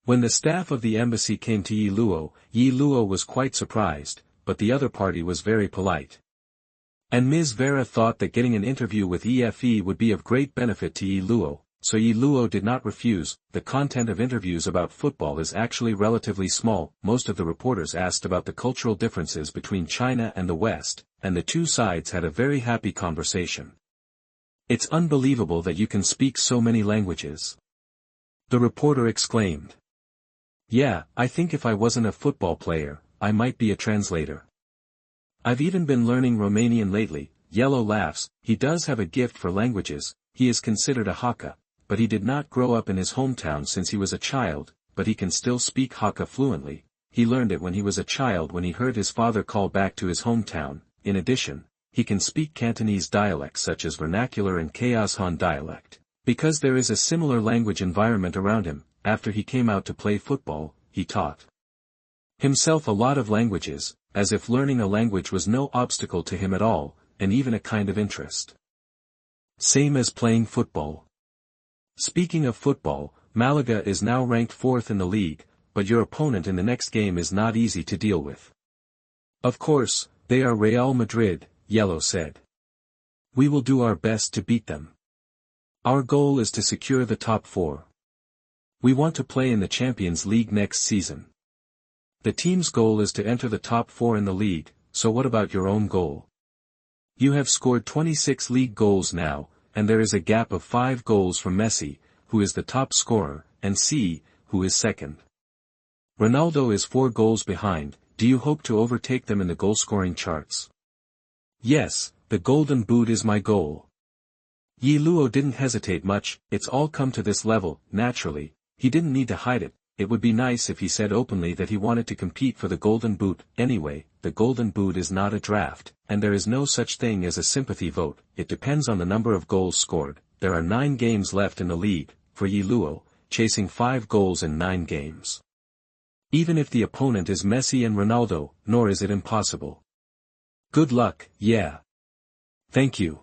When the staff of the embassy came to Ye Luo was quite surprised, but the other party was very polite. And Ms. Vera thought that getting an interview with EFE would be of great benefit to Ye Luo, so Ye Luo did not refuse. The content of interviews about football is actually relatively small. Most of the reporters asked about the cultural differences between China and the West, and the two sides had a very happy conversation. It's unbelievable that you can speak so many languages, the reporter exclaimed. Yeah, I think if I wasn't a football player, I might be a translator. I've even been learning Romanian lately. Yellow laughs. He does have a gift for languages. He is considered a Hakka, but he did not grow up in his hometown since he was a child, but he can still speak Hakka fluently. He learned it when he was a child when he heard his father call back to his hometown. In addition, he can speak Cantonese dialects such as vernacular and Chaoshan dialect, because there is a similar language environment around him. After he came out to play football, he taught himself a lot of languages, as if learning a language was no obstacle to him at all, and even a kind of interest. Same as playing football. Speaking of football, Malaga is now ranked 4th in the league, but your opponent in the next game is not easy to deal with. Of course, they are Real Madrid, Yellow said. We will do our best to beat them. Our goal is to secure the top 4. We want to play in the Champions League next season. The team's goal is to enter the top 4 in the league, so what about your own goal? You have scored 26 league goals now, and there is a gap of 5 goals from Messi, who is the top scorer, and C, who is second. Ronaldo is 4 goals behind. Do you hope to overtake them in the goal-scoring charts? Yes, the Golden Boot is my goal. Ye Luo didn't hesitate much. It's all come to this level. Naturally, he didn't need to hide it. It would be nice if he said openly that he wanted to compete for the Golden Boot. Anyway, the Golden Boot is not a draft, and there is no such thing as a sympathy vote. It depends on the number of goals scored. There are 9 games left in the league, for Ye Luo, chasing 5 goals in 9 games. Even if the opponent is Messi and Ronaldo, nor is it impossible. Good luck. Yeah. Thank you.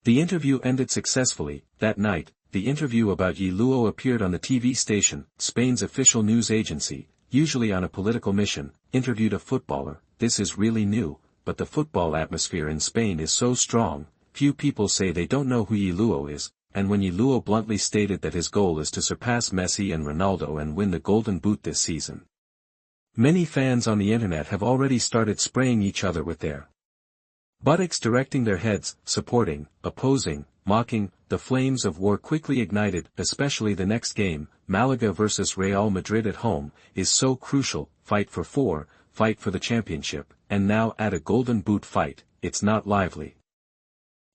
The interview ended successfully. That night, the interview about Ye Luo appeared on the TV station. Spain's official news agency, usually on a political mission, interviewed a footballer. This is really new, but the football atmosphere in Spain is so strong, few people say they don't know who Ye Luo is, and when Ye Luo bluntly stated that his goal is to surpass Messi and Ronaldo and win the Golden Boot this season, many fans on the internet have already started spraying each other with their buttocks, directing their heads, supporting, opposing, mocking. The flames of war quickly ignited, especially the next game, Malaga vs Real Madrid at home, is so crucial. Fight for 4, fight for the championship, and now add a Golden Boot fight. It's not lively.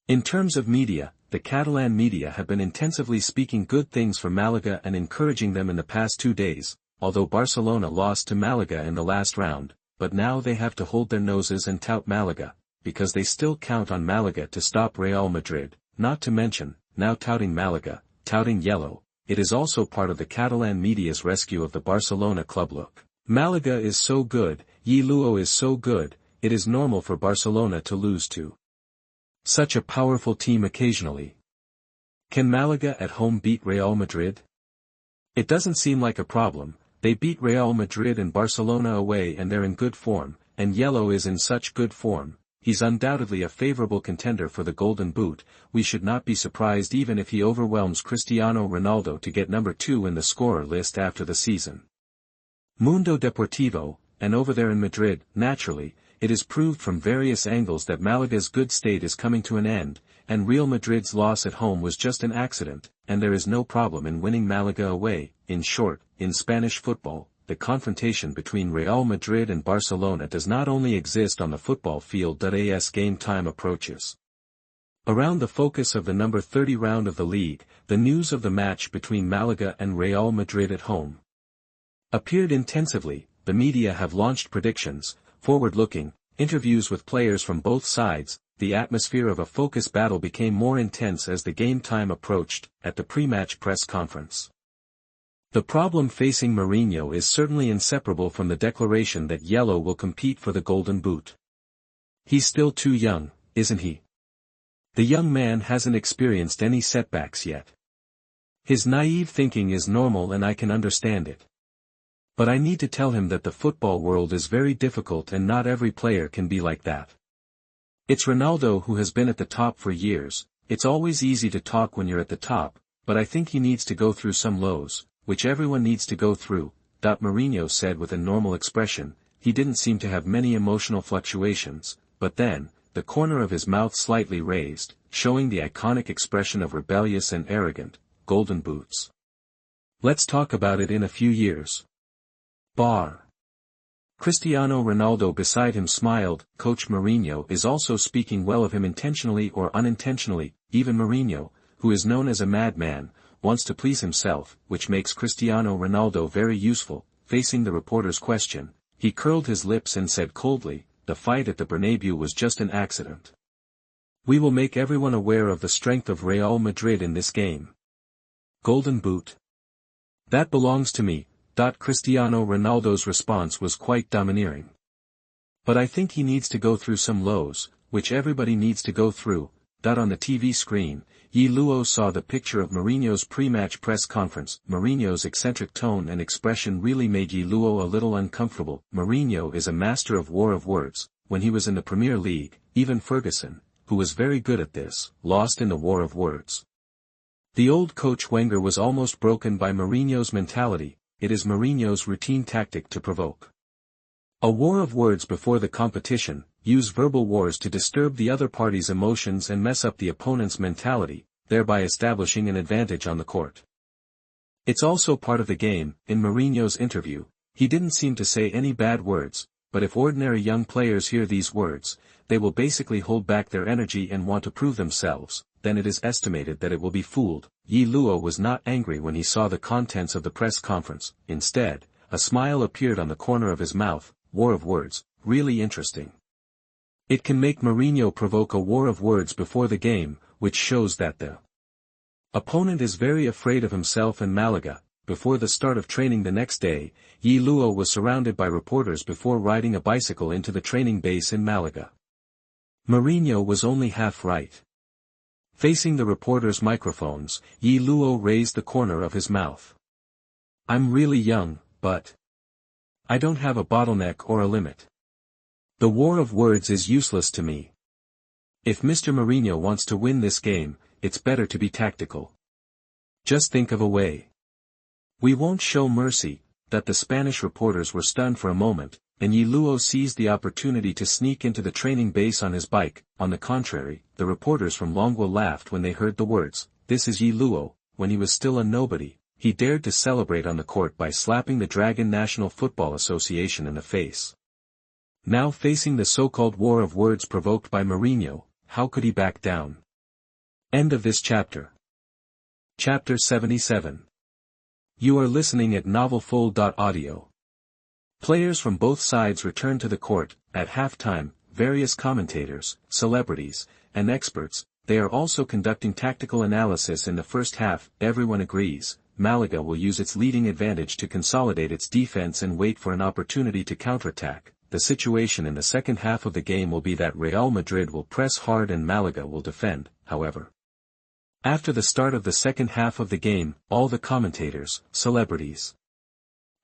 In terms of media, the Catalan media have been intensively speaking good things for Malaga and encouraging them in the past 2 days, although Barcelona lost to Malaga in the last round, but now they have to hold their noses and tout Malaga, because they still count on Malaga to stop Real Madrid, not to mention, now touting Malaga, touting Yellow. It is also part of the Catalan media's rescue of the Barcelona club look. Malaga is so good, Ye Luo is so good, it is normal for Barcelona to lose to such a powerful team occasionally. Can Malaga at home beat Real Madrid? It doesn't seem like a problem. They beat Real Madrid and Barcelona away and they're in good form, and Ye Luo is in such good form. He's undoubtedly a favorable contender for the Golden Boot. We should not be surprised even if he overwhelms Cristiano Ronaldo to get number 2 in the scorer list after the season. Mundo Deportivo, and over there in Madrid, naturally, it is proved from various angles that Malaga's good state is coming to an end, and Real Madrid's loss at home was just an accident, and there is no problem in winning Malaga away. In short, in Spanish football, the confrontation between Real Madrid and Barcelona does not only exist on the football field. As game time approaches. Around the focus of the number 30 round of the league, the news of the match between Malaga and Real Madrid at home appeared intensively. The media have launched predictions, forward-looking, interviews with players from both sides. The atmosphere of a focus battle became more intense as the game time approached. At the pre-match press conference, the problem facing Mourinho is certainly inseparable from the declaration that Ye Luo will compete for the Golden Boot. He's still too young, isn't he? The young man hasn't experienced any setbacks yet. His naive thinking is normal and I can understand it. But I need to tell him that the football world is very difficult and not every player can be like that. It's Ronaldo who has been at the top for years. It's always easy to talk when you're at the top, but I think he needs to go through some lows, which everyone needs to go through. Mourinho said with a normal expression. He didn't seem to have many emotional fluctuations, but then, the corner of his mouth slightly raised, showing the iconic expression of rebellious and arrogant. Golden Boots. Let's talk about it in a few years. Bar. Cristiano Ronaldo beside him smiled. Coach Mourinho is also speaking well of him intentionally or unintentionally. Even Mourinho, who is known as a madman, wants to please himself, which makes Cristiano Ronaldo very useful. Facing the reporter's question, he curled his lips and said coldly, "The fight at the Bernabeu was just an accident. We will make everyone aware of the strength of Real Madrid in this game. Golden Boot. That belongs to me." Cristiano Ronaldo's response was quite domineering. But I think he needs to go through some lows, which everybody needs to go through. On the TV screen, Ye Luo saw the picture of Mourinho's pre-match press conference. Mourinho's eccentric tone and expression really made Ye Luo a little uncomfortable. Mourinho is a master of war of words. When he was in the Premier League, even Ferguson, who was very good at this, lost in the war of words. The old coach Wenger was almost broken by Mourinho's mentality. It is Mourinho's routine tactic to provoke a war of words before the competition, use verbal wars to disturb the other party's emotions and mess up the opponent's mentality, thereby establishing an advantage on the court. It's also part of the game. In Mourinho's interview, he didn't seem to say any bad words, but if ordinary young players hear these words, they will basically hold back their energy and want to prove themselves. Then it is estimated that it will be fooled. Ye Luo was not angry when he saw the contents of the press conference. Instead, a smile appeared on the corner of his mouth. War of words, really interesting. It can make Mourinho provoke a war of words before the game, which shows that the opponent is very afraid of himself and Malaga. Before the start of training the next day, Ye Luo was surrounded by reporters before riding a bicycle into the training base in Malaga. Mourinho was only half right. Facing the reporters' microphones, Ye Luo raised the corner of his mouth. "I'm really young, but I don't have a bottleneck or a limit. The war of words is useless to me. If Mr. Mourinho wants to win this game, it's better to be tactical. Just think of a way. We won't show mercy." The Spanish reporters were stunned for a moment, and Ye Luo seized the opportunity to sneak into the training base on his bike. On the contrary, the reporters from Longwa laughed when they heard the words. This is Ye Luo. When he was still a nobody, he dared to celebrate on the court by slapping the Dragon National Football Association in the face. Now facing the so-called war of words provoked by Mourinho, how could he back down? End of this chapter. Chapter 77. You are listening at novelfull.audio. Players from both sides return to the court. At halftime, various commentators, celebrities, and experts, they are also conducting tactical analysis in the first half. Everyone agrees, Malaga will use its leading advantage to consolidate its defense and wait for an opportunity to counterattack. The situation in the second half of the game will be that Real Madrid will press hard and Malaga will defend. However, After the start of the second half of the game, all the commentators, celebrities,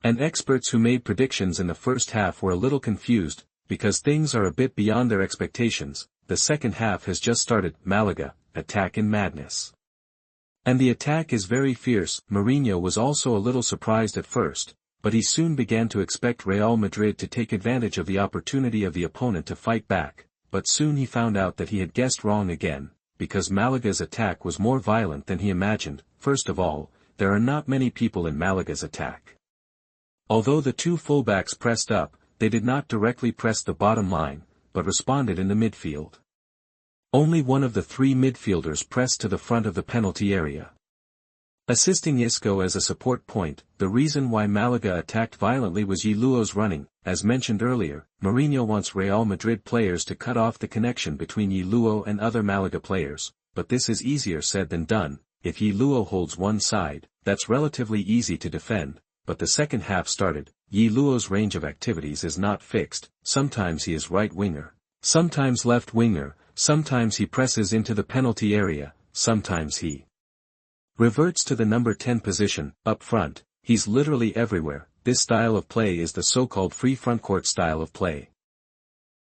and experts who made predictions in the first half were a little confused, because things are a bit beyond their expectations. The second half has just started. Malaga, attack in madness. And the attack is very fierce. Mourinho was also a little surprised at first, but he soon began to expect Real Madrid to take advantage of the opportunity of the opponent to fight back, but soon he found out that he had guessed wrong again, because Malaga's attack was more violent than he imagined. First of all, there are not many people in Malaga's attack. Although the two fullbacks pressed up, they did not directly press the bottom line, but responded in the midfield. Only one of the three midfielders pressed to the front of the penalty area, assisting Isco as a support point. The reason why Malaga attacked violently was Ye Luo's running. As mentioned earlier, Mourinho wants Real Madrid players to cut off the connection between Ye Luo and other Malaga players, but this is easier said than done. If Ye Luo holds one side, that's relatively easy to defend, but the second half started. Ye Luo's range of activities is not fixed. Sometimes he is right winger, sometimes left winger, sometimes he presses into the penalty area, sometimes he reverts to the number 10 position. Up front, he's literally everywhere. This style of play is the so-called free frontcourt style of play.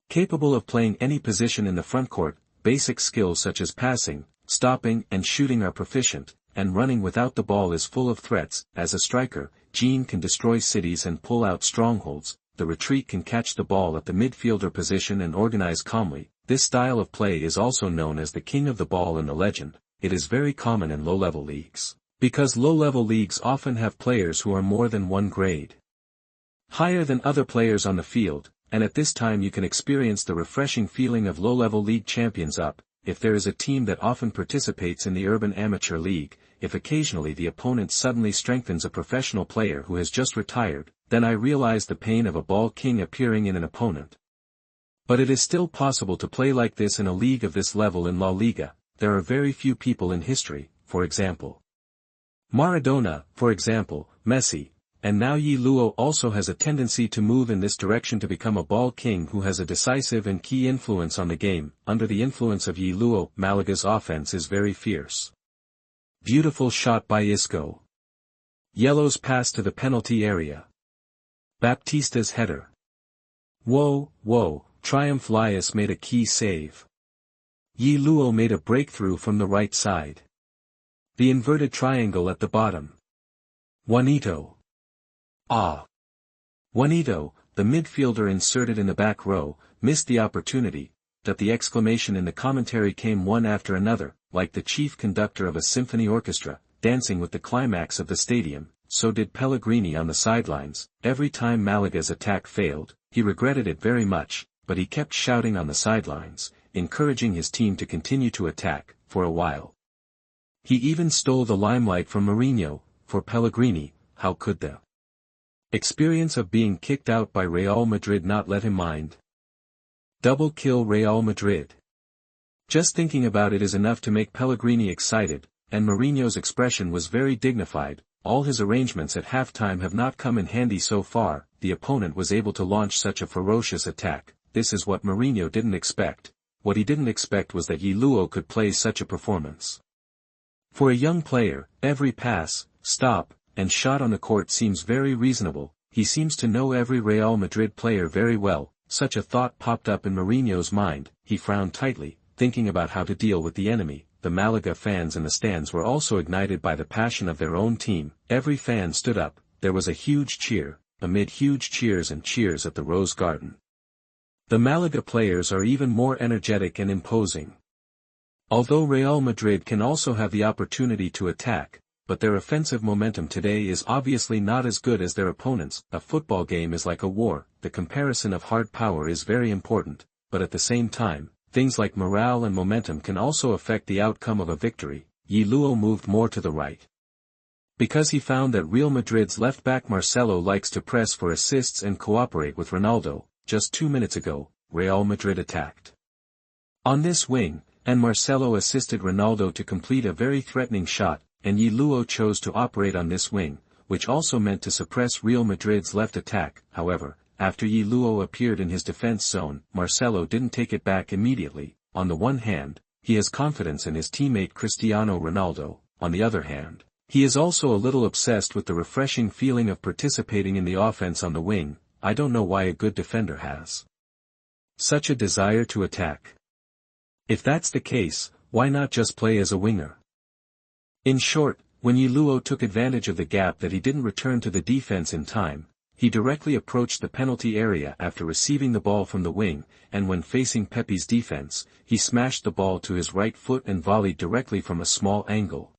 Capable of playing any position in the frontcourt, basic skills such as passing, stopping and shooting are proficient, and running without the ball is full of threats. As a striker, Jean can destroy cities and pull out strongholds. The retreat can catch the ball at the midfielder position and organize calmly. This style of play is also known as the king of the ball in the legend. It is very common in low-level leagues, because low-level leagues often have players who are more than one grade higher than other players on the field, and at this time you can experience the refreshing feeling of low-level league champions up. If there is a team that often participates in the urban amateur league, if occasionally the opponent suddenly strengthens a professional player who has just retired, then I realize the pain of a ball king appearing in an opponent. But it is still possible to play like this in a league of this level in La Liga. There are very few people in history, for example, Maradona, for example, Messi, and now Ye Luo also has a tendency to move in this direction to become a ball king who has a decisive and key influence on the game. Under the influence of Ye Luo, Malaga's offense is very fierce. Beautiful shot by Isco. Yellow's pass to the penalty area. Baptista's header. Whoa, Triumph Lias made a key save. Ye Luo made a breakthrough from the right side. The inverted triangle at the bottom. Juanito. Juanito, the midfielder inserted in the back row, missed the opportunity. That the exclamation in the commentary came one after another, like the chief conductor of a symphony orchestra, dancing with the climax of the stadium. So did Pellegrini on the sidelines. Every time Malaga's attack failed, he regretted it very much, but he kept shouting on the sidelines, encouraging his team to continue to attack. For a while, he even stole the limelight from Mourinho. For Pellegrini, how could the experience of being kicked out by Real Madrid not let him mind? Double kill Real Madrid. Just thinking about it is enough to make Pellegrini excited, and Mourinho's expression was very dignified. All his arrangements at halftime have not come in handy so far. The opponent was able to launch such a ferocious attack. This is what Mourinho didn't expect. What he didn't expect was that Ye Luo could play such a performance. For a young player, every pass, stop, and shot on the court seems very reasonable. He seems to know every Real Madrid player very well. Such a thought popped up in Mourinho's mind. He frowned tightly, thinking about how to deal with the enemy. The Malaga fans in the stands were also ignited by the passion of their own team. Every fan stood up. There was a huge cheer, amid huge cheers and cheers at the Rose Garden. The Malaga players are even more energetic and imposing. Although Real Madrid can also have the opportunity to attack, but their offensive momentum today is obviously not as good as their opponents. A football game is like a war. The comparison of hard power is very important, but at the same time, things like morale and momentum can also affect the outcome of a victory. Ye Luo moved more to the right, because he found that Real Madrid's left-back Marcelo likes to press for assists and cooperate with Ronaldo. Just 2 minutes ago, Real Madrid attacked on this wing, and Marcelo assisted Ronaldo to complete a very threatening shot, and Ye Luo chose to operate on this wing, which also meant to suppress Real Madrid's left attack. However, after Ye Luo appeared in his defense zone, Marcelo didn't take it back immediately. On the one hand, he has confidence in his teammate Cristiano Ronaldo. On the other hand, he is also a little obsessed with the refreshing feeling of participating in the offense on the wing. I don't know why a good defender has such a desire to attack. If that's the case, why not just play as a winger? In short, when Ye Luo took advantage of the gap that he didn't return to the defense in time, he directly approached the penalty area after receiving the ball from the wing, and when facing Pepe's defense, he smashed the ball to his right foot and volleyed directly from a small angle.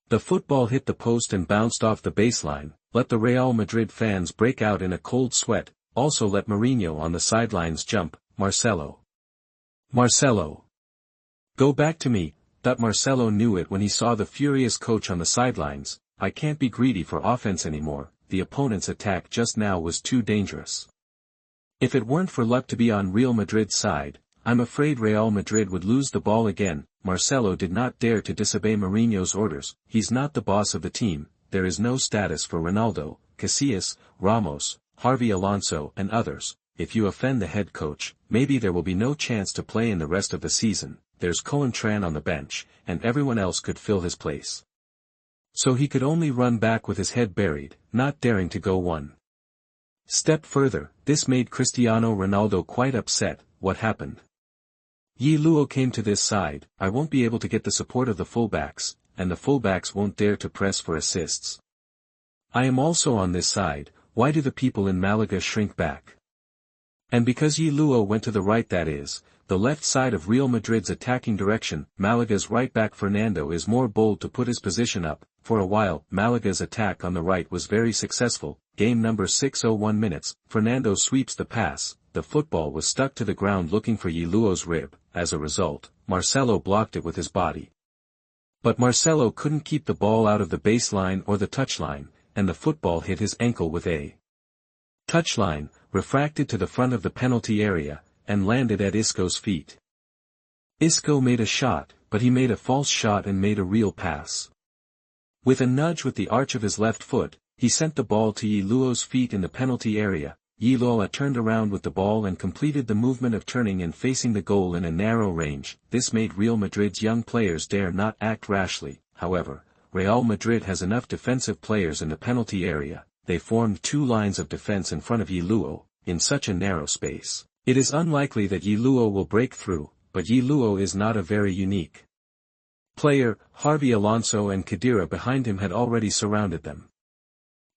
The football hit the post and bounced off the baseline, let the Real Madrid fans break out in a cold sweat, also let Mourinho on the sidelines jump. Marcelo. Go back to me. Marcelo knew it when he saw the furious coach on the sidelines. I can't be greedy for offense anymore, the opponent's attack just now was too dangerous. If it weren't for luck to be on Real Madrid's side, I'm afraid Real Madrid would lose the ball again. Marcelo did not dare to disobey Mourinho's orders. He's not the boss of the team, there is no status for Ronaldo, Casillas, Ramos, Xavi Alonso and others. If you offend the head coach, maybe there will be no chance to play in the rest of the season. There's Cointran on the bench, and everyone else could fill his place. So he could only run back with his head buried, not daring to go one step further. This made Cristiano Ronaldo quite upset. What happened? Ye Luo came to this side. I won't be able to get the support of the fullbacks, and the fullbacks won't dare to press for assists. I am also on this side. Why do the people in Malaga shrink back? And because Ye Luo went to the right, that is, the left side of Real Madrid's attacking direction, Malaga's right back Fernando is more bold to put his position up. For a while, Malaga's attack on the right was very successful. Game number 6:01 minutes, Fernando sweeps the pass, the football was stuck to the ground looking for Ye Luo's rib. As a result, Marcelo blocked it with his body. But Marcelo couldn't keep the ball out of the baseline or the touchline, and the football hit his ankle with a touchline, refracted to the front of the penalty area, and landed at Isco's feet. Isco made a shot, but he made a false shot and made a real pass. With a nudge with the arch of his left foot, he sent the ball to Ye Luo's feet in the penalty area. Ye Luo turned around with the ball and completed the movement of turning and facing the goal in a narrow range. This made Real Madrid's young players dare not act rashly. However, Real Madrid has enough defensive players in the penalty area. They formed two lines of defense in front of Ye Luo, in such a narrow space. It is unlikely that Ye Luo will break through, but Ye Luo is not a very unique player. Xavi Alonso and Khedira behind him had already surrounded them.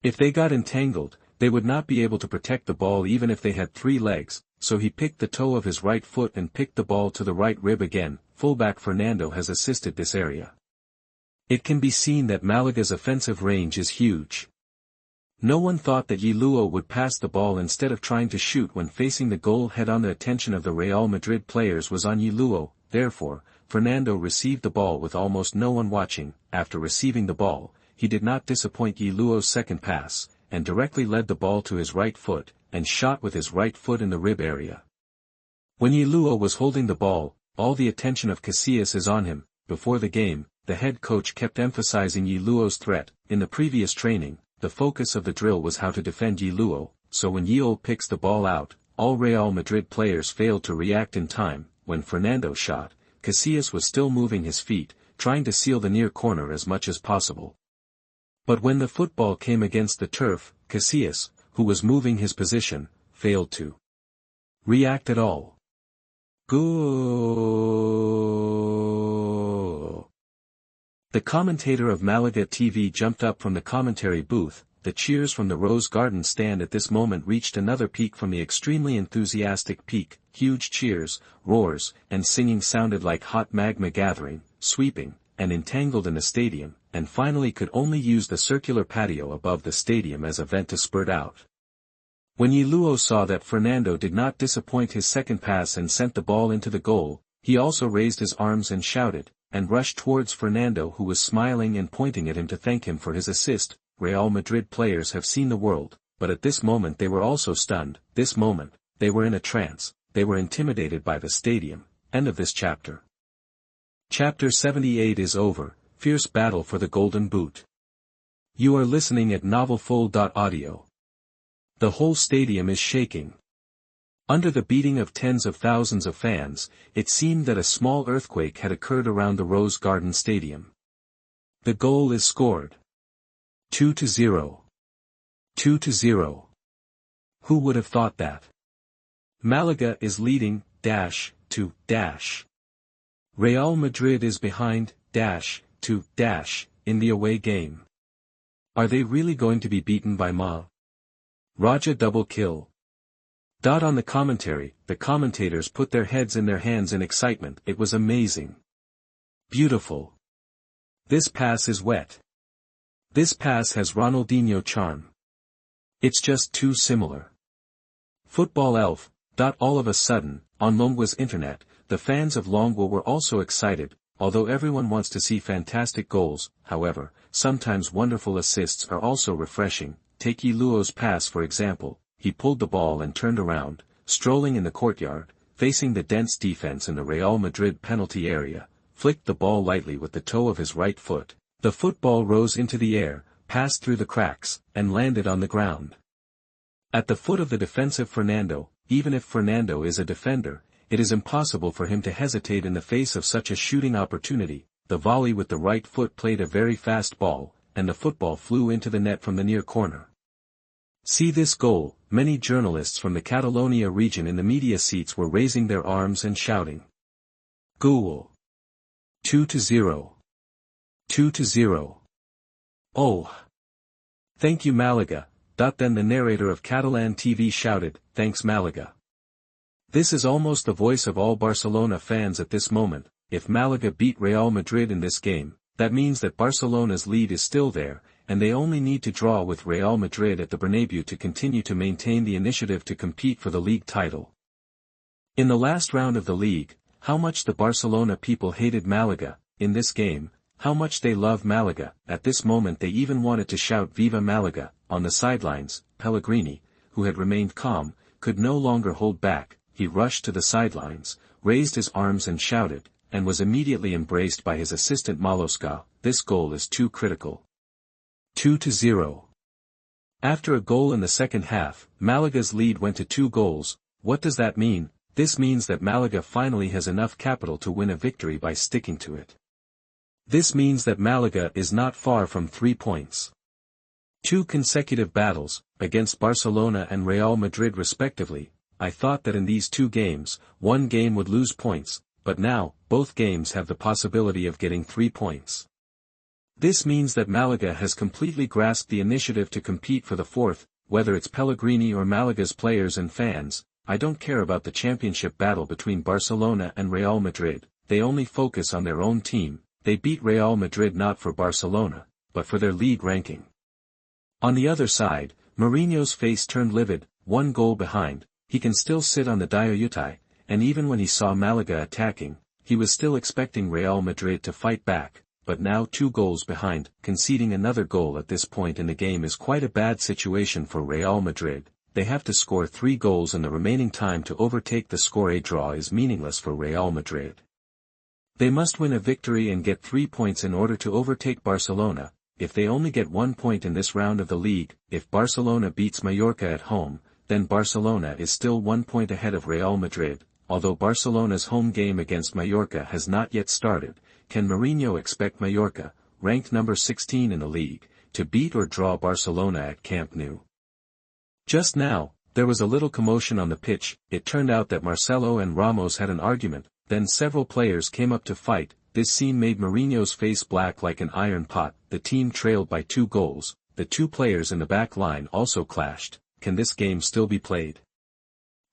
If they got entangled, they would not be able to protect the ball even if they had 3 legs, so he picked the toe of his right foot and picked the ball to the right rib again. Fullback Fernando has assisted this area. It can be seen that Malaga's offensive range is huge. No one thought that Ye Luo would pass the ball instead of trying to shoot when facing the goal head-on. The attention of the Real Madrid players was on Ye Luo, therefore, Fernando received the ball with almost no one watching. After receiving the ball, he did not disappoint Ye Luo's second pass, and directly led the ball to his right foot, and shot with his right foot in the rib area. When Ye Luo was holding the ball, all the attention of Casillas is on him. Before the game, the head coach kept emphasizing Ye Luo's threat. In the previous training, the focus of the drill was how to defend Ye Luo, so when Ye Luo picks the ball out, all Real Madrid players failed to react in time. When Fernando shot, Casillas was still moving his feet, trying to seal the near corner as much as possible. But when the football came against the turf, Casillas, who was moving his position, failed to react at all. Go! The commentator of Malaga TV jumped up from the commentary booth. The cheers from the Rose Garden stand at this moment reached another peak from the extremely enthusiastic peak. Huge cheers, roars, and singing sounded like hot magma gathering, sweeping, and entangled in the stadium, and finally could only use the circular patio above the stadium as a vent to spurt out. When Ye Luo saw that Fernando did not disappoint his second pass and sent the ball into the goal, he also raised his arms and shouted, and rushed towards Fernando, who was smiling and pointing at him to thank him for his assist. Real Madrid players have seen the world, but at this moment they were also stunned. This moment, they were in a trance, they were intimidated by the stadium. End of this chapter. Chapter 78 is over. Fierce battle for the Golden Boot. You are listening at novelfull.audio. The whole stadium is shaking. Under the beating of tens of thousands of fans, it seemed that a small earthquake had occurred around the Rose Garden Stadium. The goal is scored. 2-0. 2-0. Who would have thought that? Malaga is leading, to, Real Madrid is behind, to, in the away game. Are they really going to be beaten by Raja double kill? On the commentary, the commentators put their heads in their hands in excitement. It was amazing. Beautiful. This pass is wet. This pass has Ronaldinho charm. It's just too similar. Football elf. All of a sudden, on Longwa's internet, the fans of Longwa were also excited. Although everyone wants to see fantastic goals, however, sometimes wonderful assists are also refreshing. Take Ye Luo's pass for example. He pulled the ball and turned around, strolling in the courtyard, facing the dense defense in the Real Madrid penalty area, flicked the ball lightly with the toe of his right foot. The football rose into the air, passed through the cracks, and landed on the ground. At the foot of the defensive Fernando. Even if Fernando is a defender, it is impossible for him to hesitate in the face of such a shooting opportunity. The volley with the right foot played a very fast ball, and the football flew into the net from the near corner. See this goal. Many journalists from the Catalonia region in the media seats were raising their arms and shouting. Goal. 2-0. 2-0. Oh. Thank you Malaga. Then the narrator of Catalan TV shouted, thanks Malaga. This is almost the voice of all Barcelona fans at this moment. If Malaga beat Real Madrid in this game, that means that Barcelona's lead is still there, and they only need to draw with Real Madrid at the Bernabeu to continue to maintain the initiative to compete for the league title. In the last round of the league, how much the Barcelona people hated Malaga, in this game, how much they love Malaga. At this moment they even wanted to shout Viva Malaga. On the sidelines, Pellegrini, who had remained calm, could no longer hold back. He rushed to the sidelines, raised his arms and shouted, and was immediately embraced by his assistant Malosca. This goal is too critical. 2-0. After a goal in the second half, Malaga's lead went to 2 goals. What does that mean? This means that Malaga finally has enough capital to win a victory by sticking to it. This means that Malaga is not far from 3 points. 2 consecutive battles, against Barcelona and Real Madrid respectively. I thought that in these 2 games, one game would lose points, but now, both games have the possibility of getting 3 points. This means that Malaga has completely grasped the initiative to compete for the 4th, whether it's Pellegrini or Malaga's players and fans. I don't care about the championship battle between Barcelona and Real Madrid. They only focus on their own team. They beat Real Madrid not for Barcelona, but for their league ranking. On the other side, Mourinho's face turned livid. 1 goal behind, he can still sit on the Diayutai, and even when he saw Malaga attacking, he was still expecting Real Madrid to fight back, but now 2 goals behind, conceding another goal at this point in the game is quite a bad situation for Real Madrid. They have to score 3 goals in the remaining time to overtake the score. A draw is meaningless for Real Madrid. They must win a victory and get 3 points in order to overtake Barcelona. If they only get 1 point in this round of the league, if Barcelona beats Mallorca at home, then Barcelona is still 1 point ahead of Real Madrid. Although Barcelona's home game against Mallorca has not yet started, can Mourinho expect Mallorca, ranked number 16 in the league, to beat or draw Barcelona at Camp Nou? Just now, there was a little commotion on the pitch. It turned out that Marcelo and Ramos had an argument, then several players came up to fight. This scene made Mourinho's face black like an iron pot. The team trailed by 2 goals, the 2 players in the back line also clashed. Can this game still be played?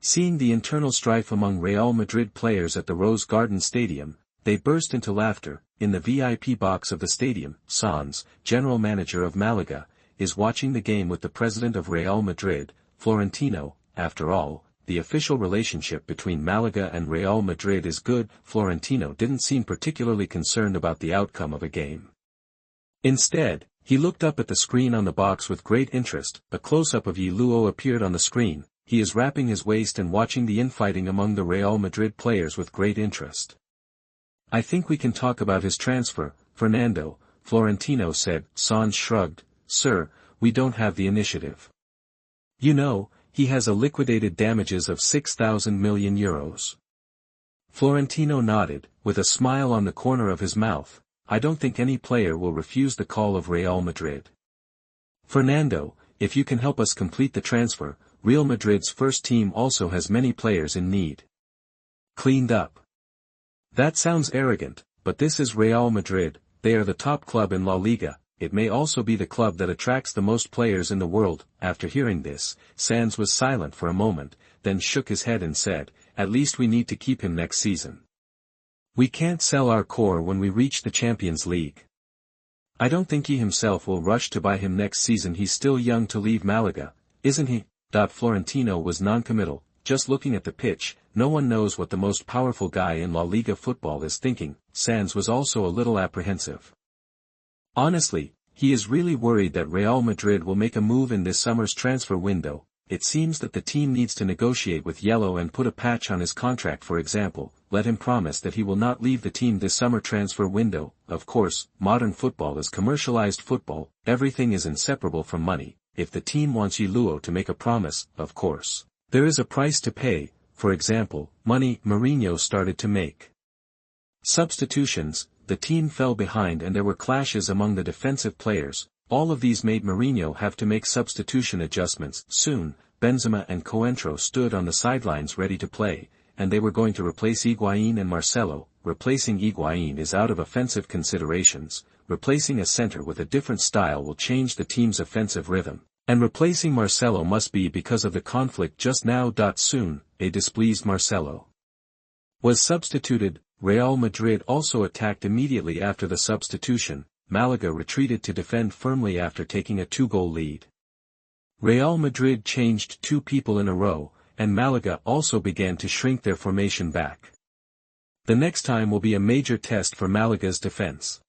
Seeing the internal strife among Real Madrid players at the Rose Garden Stadium, they burst into laughter. In the VIP box of the stadium, Sans, general manager of Malaga, is watching the game with the president of Real Madrid, Florentino. After all, the official relationship between Malaga and Real Madrid is good. Florentino didn't seem particularly concerned about the outcome of a game. Instead, he looked up at the screen on the box with great interest. A close-up of Ye Luo appeared on the screen. He is wrapping his waist and watching the infighting among the Real Madrid players with great interest. I think we can talk about his transfer, Fernando, Florentino said. Sans shrugged. Sir, we don't have the initiative. You know, he has a liquidated damages of 6,000 million euros. Florentino nodded, with a smile on the corner of his mouth. I don't think any player will refuse the call of Real Madrid. Fernando, if you can help us complete the transfer, Real Madrid's first team also has many players in need. Cleaned up. That sounds arrogant, but this is Real Madrid, they are the top club in La Liga, it may also be the club that attracts the most players in the world. After hearing this, Sanz was silent for a moment, then shook his head and said, at least we need to keep him next season. We can't sell our core when we reach the Champions League. I don't think he himself will rush to buy him next season, he's still young to leave Malaga, isn't he? Florentino was non-committal, just looking at the pitch, no one knows what the most powerful guy in La Liga football is thinking. Sanz was also a little apprehensive. Honestly, he is really worried that Real Madrid will make a move in this summer's transfer window. It seems that the team needs to negotiate with Ye Luo and put a patch on his contract, for example, let him promise that he will not leave the team this summer transfer window. Of course, modern football is commercialized football, everything is inseparable from money. If the team wants Ye Luo to make a promise, of course, there is a price to pay, for example, money. Mourinho started to make substitutions, the team fell behind and there were clashes among the defensive players. All of these made Mourinho have to make substitution adjustments. Soon, Benzema and Coentrão stood on the sidelines ready to play, and they were going to replace Higuaín and Marcelo. Replacing Higuaín is out of offensive considerations, replacing a center with a different style will change the team's offensive rhythm, and replacing Marcelo must be because of the conflict just now. Soon, a displeased Marcelo was substituted. Real Madrid also attacked immediately after the substitution. Malaga retreated to defend firmly after taking a 2-goal lead. Real Madrid changed 2 people in a row, and Malaga also began to shrink their formation back. The next time will be a major test for Malaga's defense.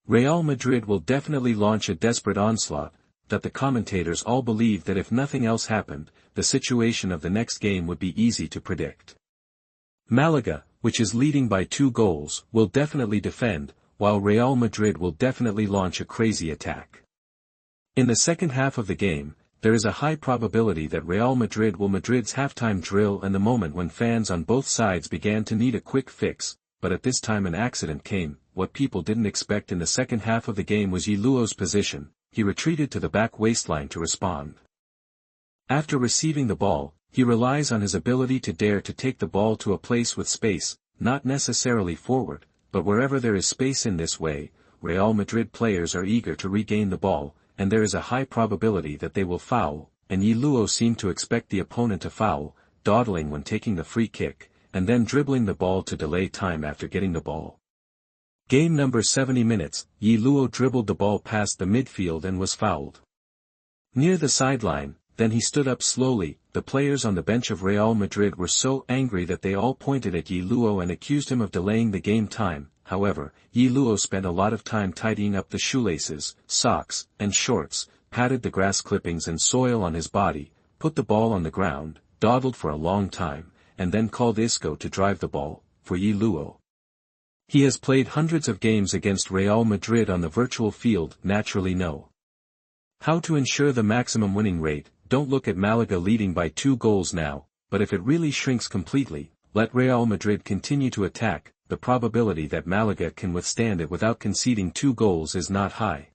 Real Madrid will definitely launch a desperate onslaught. The commentators all believe that if nothing else happened, the situation of the next game would be easy to predict. Malaga, which is leading by 2 goals, will definitely defend, while Real Madrid will definitely launch a crazy attack. In the second half of the game, there is a high probability that Real Madrid will Madrid's halftime drill and the moment when fans on both sides began to need a quick fix, but at this time an accident came. What people didn't expect in the second half of the game was Ye Luo's position. He retreated to the back waistline to respond. After receiving the ball, he relies on his ability to dare to take the ball to a place with space, not necessarily forward, but wherever there is space. In this way, Real Madrid players are eager to regain the ball, and there is a high probability that they will foul, and Ye Luo seemed to expect the opponent to foul, dawdling when taking the free kick, and then dribbling the ball to delay time after getting the ball. Game number 70 minutes, Ye Luo dribbled the ball past the midfield and was fouled near the sideline. Then he stood up slowly. The players on the bench of Real Madrid were so angry that they all pointed at Ye Luo and accused him of delaying the game time. However, Ye Luo spent a lot of time tidying up the shoelaces, socks, and shorts, patted the grass clippings and soil on his body, put the ball on the ground, dawdled for a long time, and then called Isco to drive the ball, for Ye Luo. He has played hundreds of games against Real Madrid on the virtual field, naturally know how to ensure the maximum winning rate. Don't look at Malaga leading by 2 goals now, but if it really shrinks completely, let Real Madrid continue to attack. The probability that Malaga can withstand it without conceding 2 goals is not high.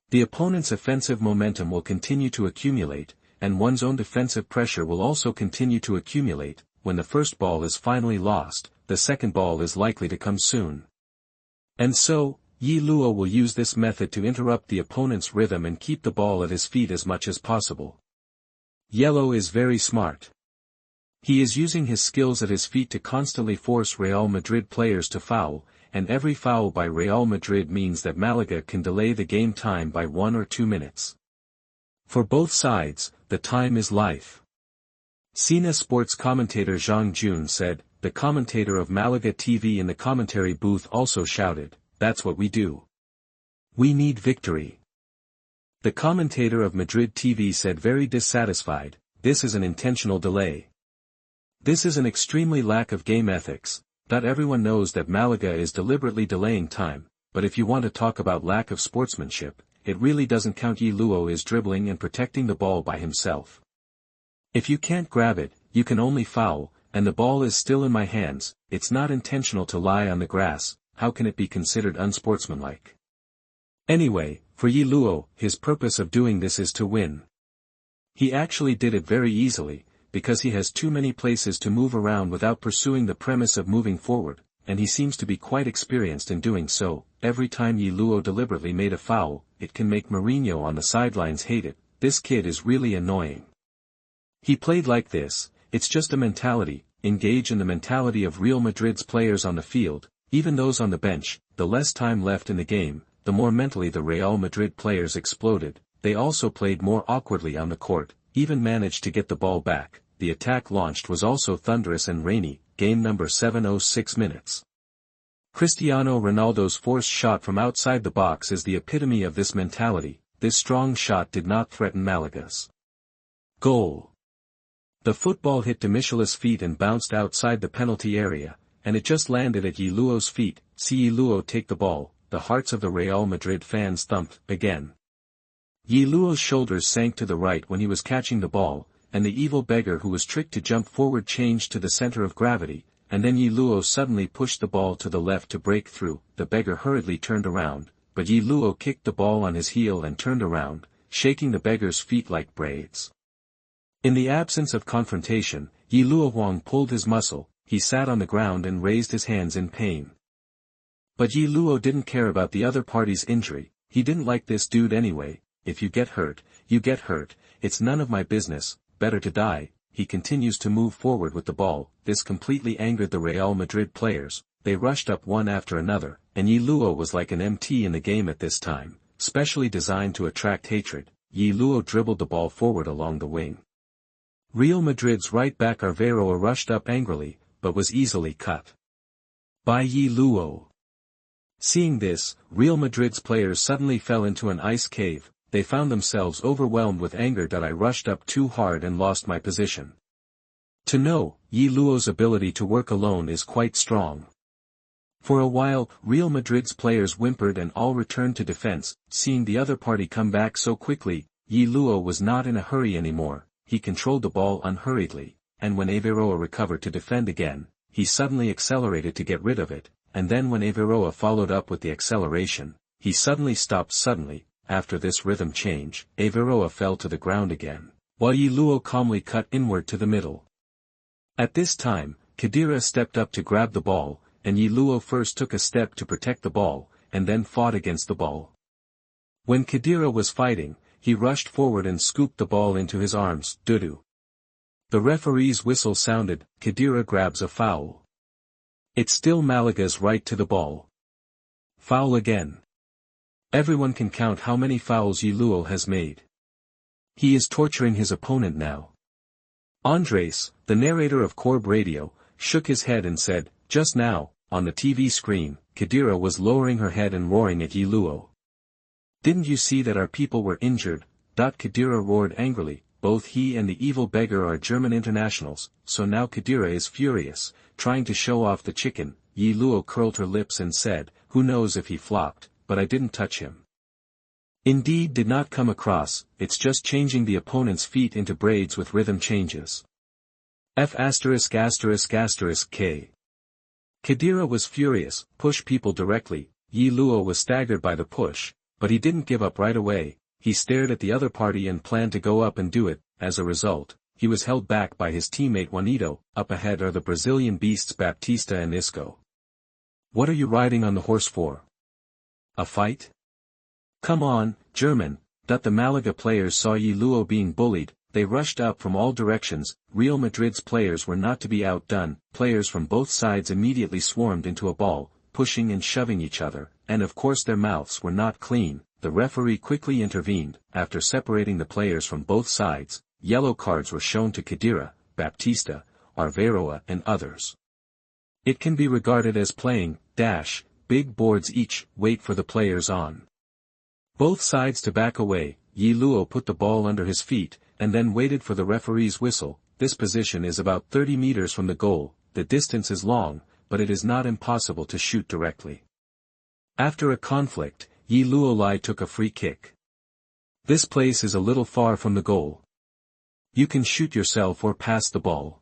The opponent's offensive momentum will continue to accumulate, and one's own defensive pressure will also continue to accumulate. When the first ball is finally lost, the second ball is likely to come soon. And so, Ye Luo will use this method to interrupt the opponent's rhythm and keep the ball at his feet as much as possible. Ye Luo is very smart. He is using his skills at his feet to constantly force Real Madrid players to foul, and every foul by Real Madrid means that Malaga can delay the game time by 1 or 2 minutes. For both sides, the time is life. Sina Sports commentator Zhang Jun said. The commentator of Malaga TV in the commentary booth also shouted, "That's what we do. We need victory." The commentator of Madrid TV said, very dissatisfied, "This is an intentional delay. This is an extremely lack of game ethics." Everyone knows that Malaga is deliberately delaying time, but if you want to talk about lack of sportsmanship, it really doesn't count. Ye Luo is dribbling and protecting the ball by himself. If you can't grab it, you can only foul, and the ball is still in my hands. It's not intentional to lie on the grass, how can it be considered unsportsmanlike? Anyway, for Ye Luo, his purpose of doing this is to win. He actually did it very easily, because he has too many places to move around without pursuing the premise of moving forward, and he seems to be quite experienced in doing so. Every time Ye Luo deliberately made a foul, it can make Mourinho on the sidelines hate it. This kid is really annoying. He played like this, it's just a mentality, engage in the mentality of Real Madrid's players on the field, even those on the bench. The less time left in the game, the more mentally the Real Madrid players exploded. They also played more awkwardly on the court, even managed to get the ball back. The attack launched was also thunderous and rainy. Game number 7:06 minutes. Cristiano Ronaldo's forced shot from outside the box is the epitome of this mentality. This strong shot did not threaten Malaga's goal. The football hit Demichelis' feet and bounced outside the penalty area, and it just landed at Ye Luo's feet. See Ye Luo take the ball. The hearts of the Real Madrid fans thumped again. Ye Luo's shoulders sank to the right when he was catching the ball, and the evil beggar who was tricked to jump forward changed to the center of gravity, and then Ye Luo suddenly pushed the ball to the left to break through. The beggar hurriedly turned around, but Ye Luo kicked the ball on his heel and turned around, shaking the beggar's feet like braids. In the absence of confrontation, Ye Luo Huang pulled his muscle. He sat on the ground and raised his hands in pain. But Ye Luo didn't care about the other party's injury. He didn't like this dude anyway. If you get hurt, you get hurt. It's none of my business. Better to die. He continues to move forward with the ball. This completely angered the Real Madrid players. They rushed up one after another, and Ye Luo was like an MT in the game at this time, specially designed to attract hatred. Ye Luo dribbled the ball forward along the wing. Real Madrid's right back Arbeloa rushed up angrily, but was easily cut by Ye Luo. Seeing this, Real Madrid's players suddenly fell into an ice cave. They found themselves overwhelmed with anger that I rushed up too hard and lost my position. To know, Ye Luo's ability to work alone is quite strong. For a while, Real Madrid's players whimpered and all returned to defense. Seeing the other party come back so quickly, Ye Luo was not in a hurry anymore. He controlled the ball unhurriedly, and when Arbeloa recovered to defend again, he suddenly accelerated to get rid of it, and then when Arbeloa followed up with the acceleration, he suddenly stopped suddenly. After this rhythm change, Arbeloa fell to the ground again, while Ye Luo calmly cut inward to the middle. At this time, Khedira stepped up to grab the ball, and Ye Luo first took a step to protect the ball, and then fought against the ball. When Khedira was fighting, he rushed forward and scooped the ball into his arms. Dudu. The referee's whistle sounded. Khedira grabs a foul. It's still Malaga's right to the ball. Foul again. Everyone can count how many fouls Ye Luo has made. He is torturing his opponent now. Andres, the narrator of Corb Radio, shook his head and said, just now, on the TV screen, Khedira was lowering her head and roaring at Ye Luo. Didn't you see that our people were injured? Khedira roared angrily. Both he and the evil beggar are German internationals, so now Khedira is furious, trying to show off the chicken. Ye Luo curled her lips and said, who knows if he flopped, but I didn't touch him. Indeed did not come across, it's just changing the opponent's feet into braids with rhythm changes. F*******K. Khedira was furious, push people directly. Ye Luo was staggered by the push, but he didn't give up right away. He stared at the other party and planned to go up and do it. As a result, he was held back by his teammate Juanito. Up ahead are the Brazilian beasts Baptista and Isco. What are you riding on the horse for? A fight? Come on, German. The Malaga players saw Ye Luo being bullied. They rushed up from all directions. Real Madrid's players were not to be outdone. Players from both sides immediately swarmed into a ball, pushing and shoving each other, and of course their mouths were not clean. The referee quickly intervened. After separating the players from both sides, yellow cards were shown to Khedira, Baptista, Arbeloa and others. It can be regarded as playing, big boards each, wait for the players on both sides to back away. Ye Luo put the ball under his feet, and then waited for the referee's whistle. This position is about 30 meters from the goal. The distance is long, but it is not impossible to shoot directly. After a conflict, Ye Luo took a free kick. This place is a little far from the goal. You can shoot yourself or pass the ball.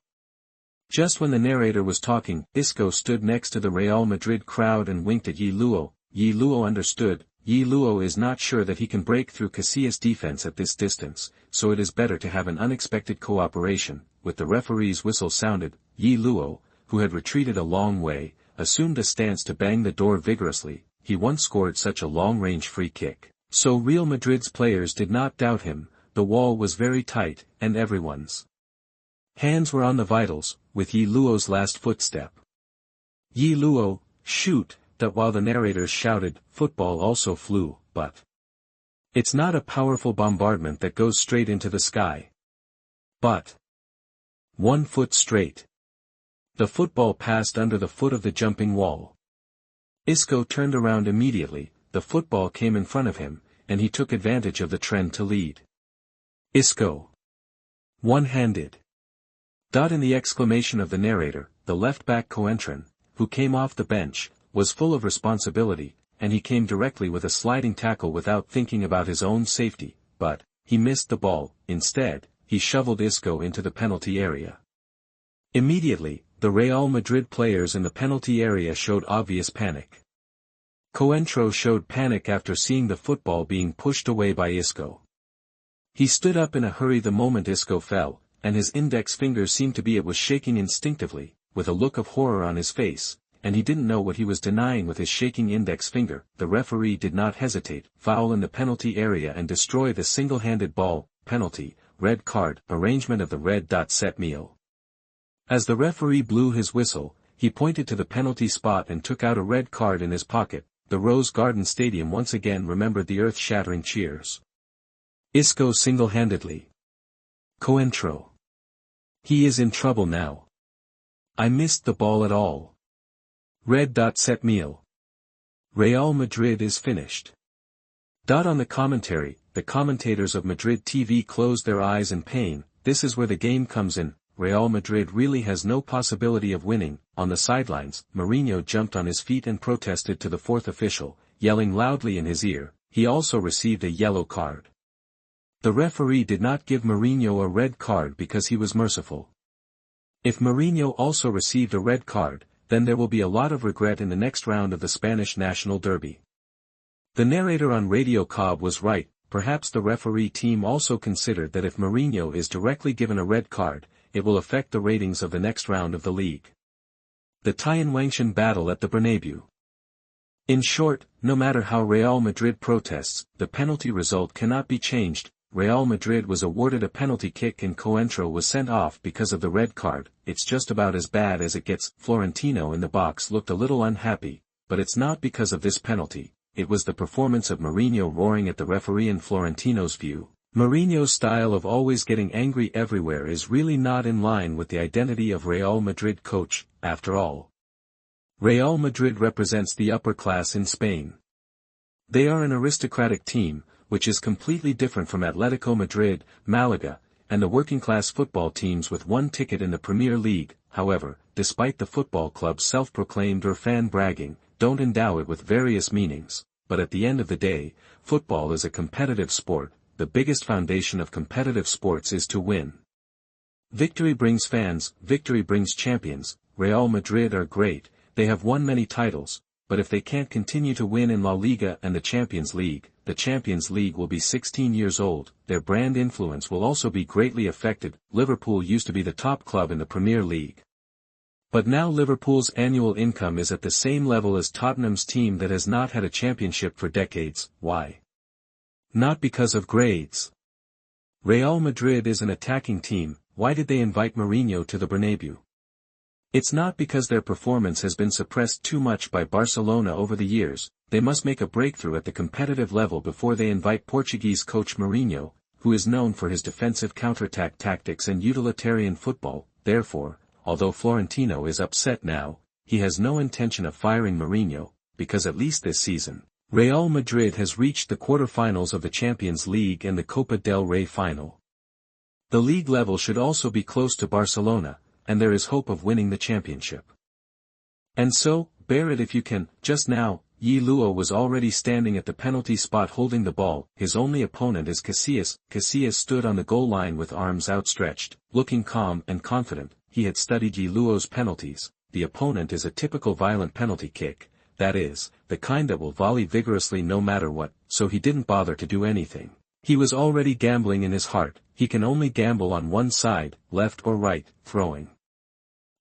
Just when the narrator was talking, Isco stood next to the Real Madrid crowd and winked at Ye Luo. Ye Luo understood. Ye Luo is not sure that he can break through Casillas' defense at this distance, so it is better to have an unexpected cooperation. With the referee's whistle sounded, Ye Luo, who had retreated a long way, assumed a stance to bang the door vigorously. He once scored such a long-range free kick. So Real Madrid's players did not doubt him. The wall was very tight, and everyone's hands were on the vitals, with Ye Luo's last footstep. Ye Luo, shoot, that while the narrators shouted, football also flew, but it's not a powerful bombardment that goes straight into the sky. But 1 foot straight. The football passed under the foot of the jumping wall. Isco turned around immediately, the football came in front of him, and he took advantage of the trend to lead. Isco. One-handed. In the exclamation of the narrator, the left-back Coentran, who came off the bench, was full of responsibility, and he came directly with a sliding tackle without thinking about his own safety, but he missed the ball. Instead, he shoveled Isco into the penalty area. Immediately, the Real Madrid players in the penalty area showed obvious panic. Coentro showed panic after seeing the football being pushed away by Isco. He stood up in a hurry the moment Isco fell, and his index finger seemed to be shaking instinctively, with a look of horror on his face, and he didn't know what he was denying with his shaking index finger. The referee did not hesitate, foul in the penalty area and destroy the single-handed ball, penalty, red card, arrangement of the red dot set meal. As the referee blew his whistle, he pointed to the penalty spot and took out a red card in his pocket. The Rose Garden Stadium once again remembered the earth-shattering cheers. Isco single-handedly. Coentro. He is in trouble now. I missed the ball at all. Red dot set meal. Real Madrid is finished. On the commentary, the commentators of Madrid TV closed their eyes in pain. This is where the game comes in. Real Madrid really has no possibility of winning. On the sidelines, Mourinho jumped on his feet and protested to the fourth official, yelling loudly in his ear. He also received a yellow card. The referee did not give Mourinho a red card because he was merciful. If Mourinho also received a red card, then there will be a lot of regret in the next round of the Spanish National Derby. The narrator on Radio Cobb was right. Perhaps the referee team also considered that if Mourinho is directly given a red card, it will affect the ratings of the next round of the league. The Tianwangshan battle at the Bernabeu. In short, no matter how Real Madrid protests, the penalty result cannot be changed. Real Madrid was awarded a penalty kick and Coentro was sent off because of the red card. It's just about as bad as it gets. Florentino in the box looked a little unhappy, but it's not because of this penalty. It was the performance of Mourinho roaring at the referee. In Florentino's view, Mourinho's style of always getting angry everywhere is really not in line with the identity of Real Madrid coach. After all, Real Madrid represents the upper class in Spain. They are an aristocratic team, which is completely different from Atletico Madrid, Malaga, and the working-class football teams with one ticket in the Premier League. However, despite the football club's self-proclaimed or fan bragging, don't endow it with various meanings, but at the end of the day, football is a competitive sport. The biggest foundation of competitive sports is to win. Victory brings fans, victory brings champions. Real Madrid are great, they have won many titles, but if they can't continue to win in La Liga and the Champions League will be 16 years old. Their brand influence will also be greatly affected. Liverpool used to be the top club in the Premier League. But now Liverpool's annual income is at the same level as Tottenham's team that has not had a championship for decades. Why? Not because of grades. Real Madrid is an attacking team. Why did they invite Mourinho to the Bernabeu? It's not because their performance has been suppressed too much by Barcelona over the years. They must make a breakthrough at the competitive level before they invite Portuguese coach Mourinho, who is known for his defensive counterattack tactics and utilitarian football. Therefore, although Florentino is upset now, he has no intention of firing Mourinho, because at least this season, Real Madrid has reached the quarter-finals of the Champions League and the Copa del Rey final. The league level should also be close to Barcelona, and there is hope of winning the championship. And so, bear it if you can. Just now, Ye Luo was already standing at the penalty spot holding the ball. His only opponent is Casillas. Casillas stood on the goal line with arms outstretched, looking calm and confident. He had studied Ye Luo's penalties. The opponent is a typical violent penalty kick, that is, the kind that will volley vigorously no matter what, so he didn't bother to do anything. He was already gambling in his heart. He can only gamble on one side, left or right, throwing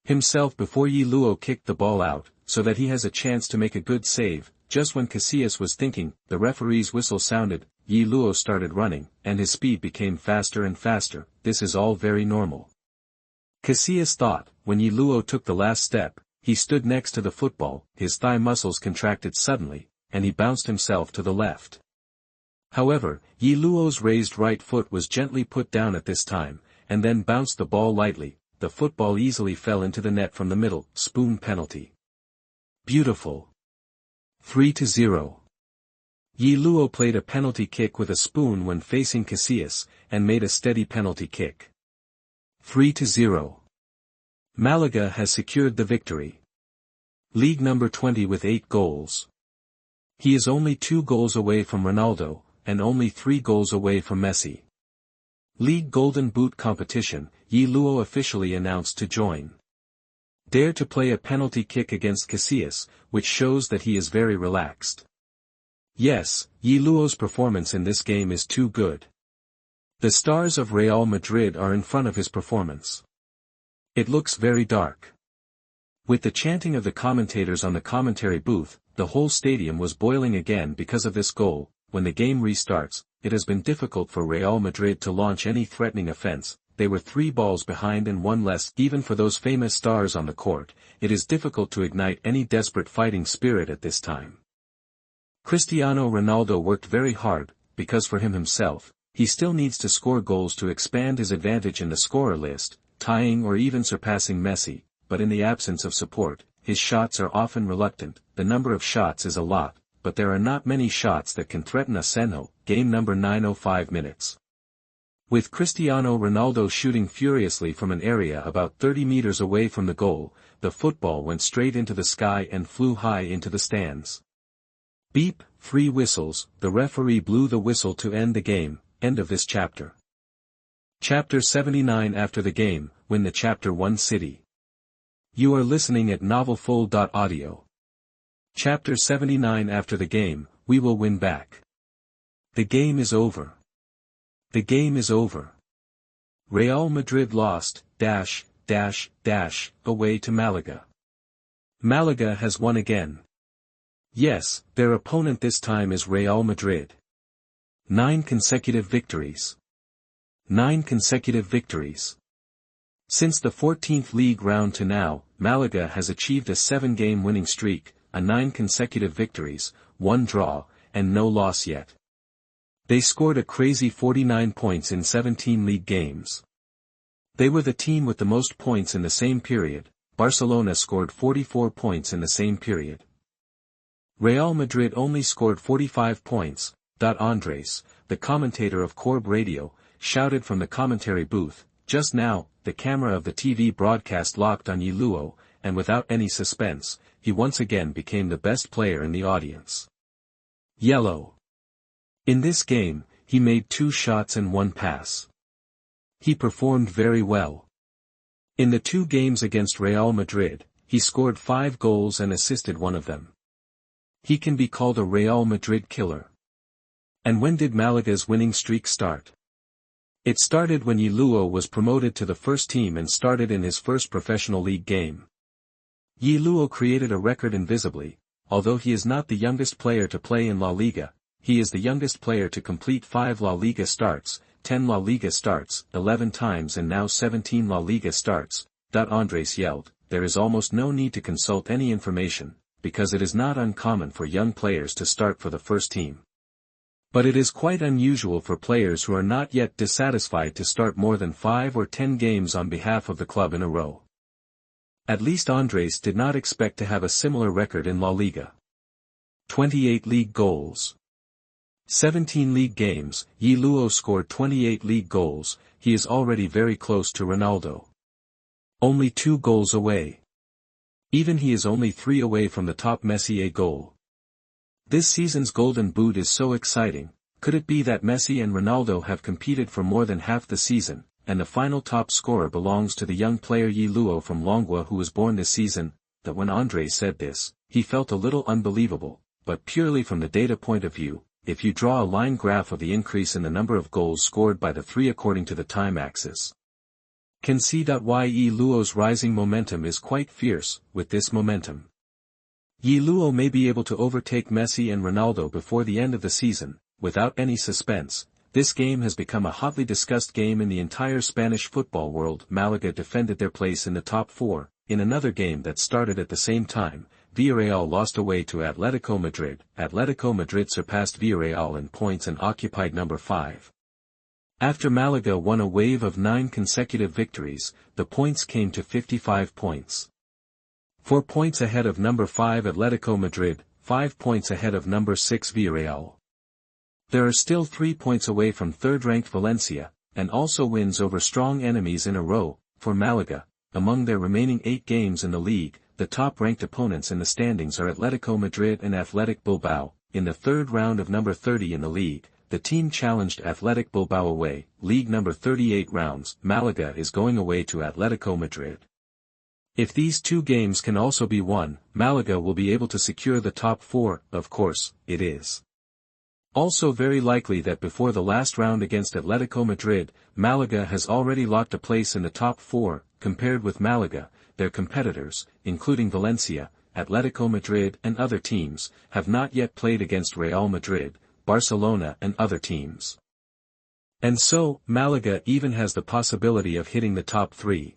himself before Ye Luo kicked the ball out, so that he has a chance to make a good save. Just when Casillas was thinking, the referee's whistle sounded, Ye Luo started running, and his speed became faster and faster. This is all very normal. Casillas thought. When Ye Luo took the last step, he stood next to the football, his thigh muscles contracted suddenly, and he bounced himself to the left. However, Ye Luo's raised right foot was gently put down at this time, and then bounced the ball lightly. The football easily fell into the net from the middle. Spoon penalty. Beautiful. 3-0. Ye Luo played a penalty kick with a spoon when facing Casillas, and made a steady penalty kick. 3-0. Malaga has secured the victory. League number 20 with 8 goals. He is only 2 goals away from Ronaldo, and only 3 goals away from Messi. League Golden Boot competition, Ye Luo officially announced to join. Dare to play a penalty kick against Casillas, which shows that he is very relaxed. Yes, Ye Luo's performance in this game is too good. The stars of Real Madrid are in front of his performance. It looks very dark. With the chanting of the commentators on the commentary booth, the whole stadium was boiling again because of this goal. When the game restarts, it has been difficult for Real Madrid to launch any threatening offense. They were 3 balls behind and 1 less. Even for those famous stars on the court, it is difficult to ignite any desperate fighting spirit at this time. Cristiano Ronaldo worked very hard, because for himself, he still needs to score goals to expand his advantage in the scorer list, tying or even surpassing Messi, but in the absence of support, his shots are often reluctant. The number of shots is a lot, but there are not many shots that can threaten a Senho. Game number 9:05 minutes. With Cristiano Ronaldo shooting furiously from an area about 30 meters away from the goal, the football went straight into the sky and flew high into the stands. Beep, 3 whistles, the referee blew the whistle to end the game. End of this chapter. Chapter 79. After the game, win the Chapter 1 City. You are listening at novelfull.audio. Chapter 79. After the game, we will win back. The game is over. The game is over. Real Madrid lost, away to Malaga. Malaga has won again. Yes, their opponent this time is Real Madrid. 9 consecutive victories. 9 consecutive victories. Since the 14th league round to now, Malaga has achieved a 7-game winning streak, 9 consecutive victories, 1 draw, and no loss yet. They scored a crazy 49 points in 17 league games. They were the team with the most points in the same period. Barcelona scored 44 points in the same period. Real Madrid only scored 45 points. Andres, the commentator of Corb Radio, shouted from the commentary booth. Just now, the camera of the TV broadcast locked on Ye Luo, and without any suspense, he once again became the best player in the audience. Yellow. In this game, he made 2 shots and 1 pass. He performed very well. In the 2 games against Real Madrid, he scored 5 goals and assisted 1 of them. He can be called a Real Madrid killer. And when did Malaga's winning streak start? It started when Ye Luo was promoted to the first team and started in his first professional league game. Ye Luo created a record invisibly. Although he is not the youngest player to play in La Liga, he is the youngest player to complete 5 La Liga starts, 10 La Liga starts, 11 times and now 17 La Liga starts. Andres yelled, there is almost no need to consult any information, because it is not uncommon for young players to start for the first team. But it is quite unusual for players who are not yet dissatisfied to start more than 5 or 10 games on behalf of the club in a row. At least Andres did not expect to have a similar record in La Liga. 28 league goals. 17 league games. Ye Luo scored 28 league goals. He is already very close to Ronaldo. Only 2 goals away. Even he is only 3 away from the top Messi goal. This season's Golden Boot is so exciting. Could it be that Messi and Ronaldo have competed for more than half the season, and the final top scorer belongs to the young player Ye Luo from Longwa who was born this season? That when Andre said this, he felt a little unbelievable, but purely from the data point of view, if you draw a line graph of the increase in the number of goals scored by the three according to the time axis, can see why Ye Luo's rising momentum is quite fierce. With this momentum, Ye Luo may be able to overtake Messi and Ronaldo before the end of the season. Without any suspense, this game has become a hotly discussed game in the entire Spanish football world. Malaga defended their place in the top four. In another game that started at the same time, Villarreal lost away to Atletico Madrid. Atletico Madrid surpassed Villarreal in points and occupied number 5. After Malaga won a wave of 9 consecutive victories, the points came to 55 points. 4 points ahead of number 5 Atletico Madrid, 5 points ahead of number 6 Villarreal. There are still 3 points away from third-ranked Valencia, and also wins over strong enemies in a row. For Malaga, among their remaining 8 games in the league, the top-ranked opponents in the standings are Atletico Madrid and Athletic Bilbao. In the third round of number 30 in the league, the team challenged Athletic Bilbao away. League number 38 rounds, Malaga is going away to Atletico Madrid. If these 2 games can also be won, Malaga will be able to secure the top 4. Of course, it is also very likely that before the last round against Atletico Madrid, Malaga has already locked a place in the top 4. Compared with Malaga, their competitors, including Valencia, Atletico Madrid and other teams, have not yet played against Real Madrid, Barcelona and other teams. And so, Malaga even has the possibility of hitting the top 3.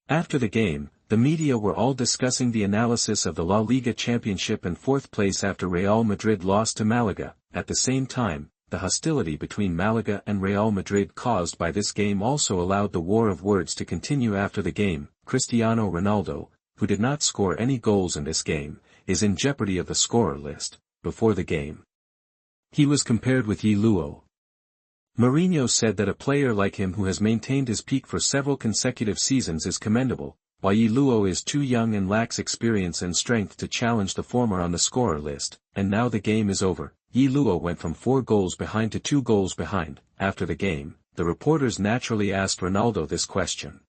After the game, the media were all discussing the analysis of the La Liga Championship and 4th place after Real Madrid lost to Malaga. At the same time, the hostility between Malaga and Real Madrid caused by this game also allowed the war of words to continue after the game. Cristiano Ronaldo, who did not score any goals in this game, is in jeopardy of the scorer list. Before the game, he was compared with Ye Luo. Mourinho said that a player like him who has maintained his peak for several consecutive seasons is commendable, while Ye Luo is too young and lacks experience and strength to challenge the former on the scorer list. And now the game is over. Ye Luo went from 4 goals behind to 2 goals behind. After the game, the reporters naturally asked Ronaldo this question.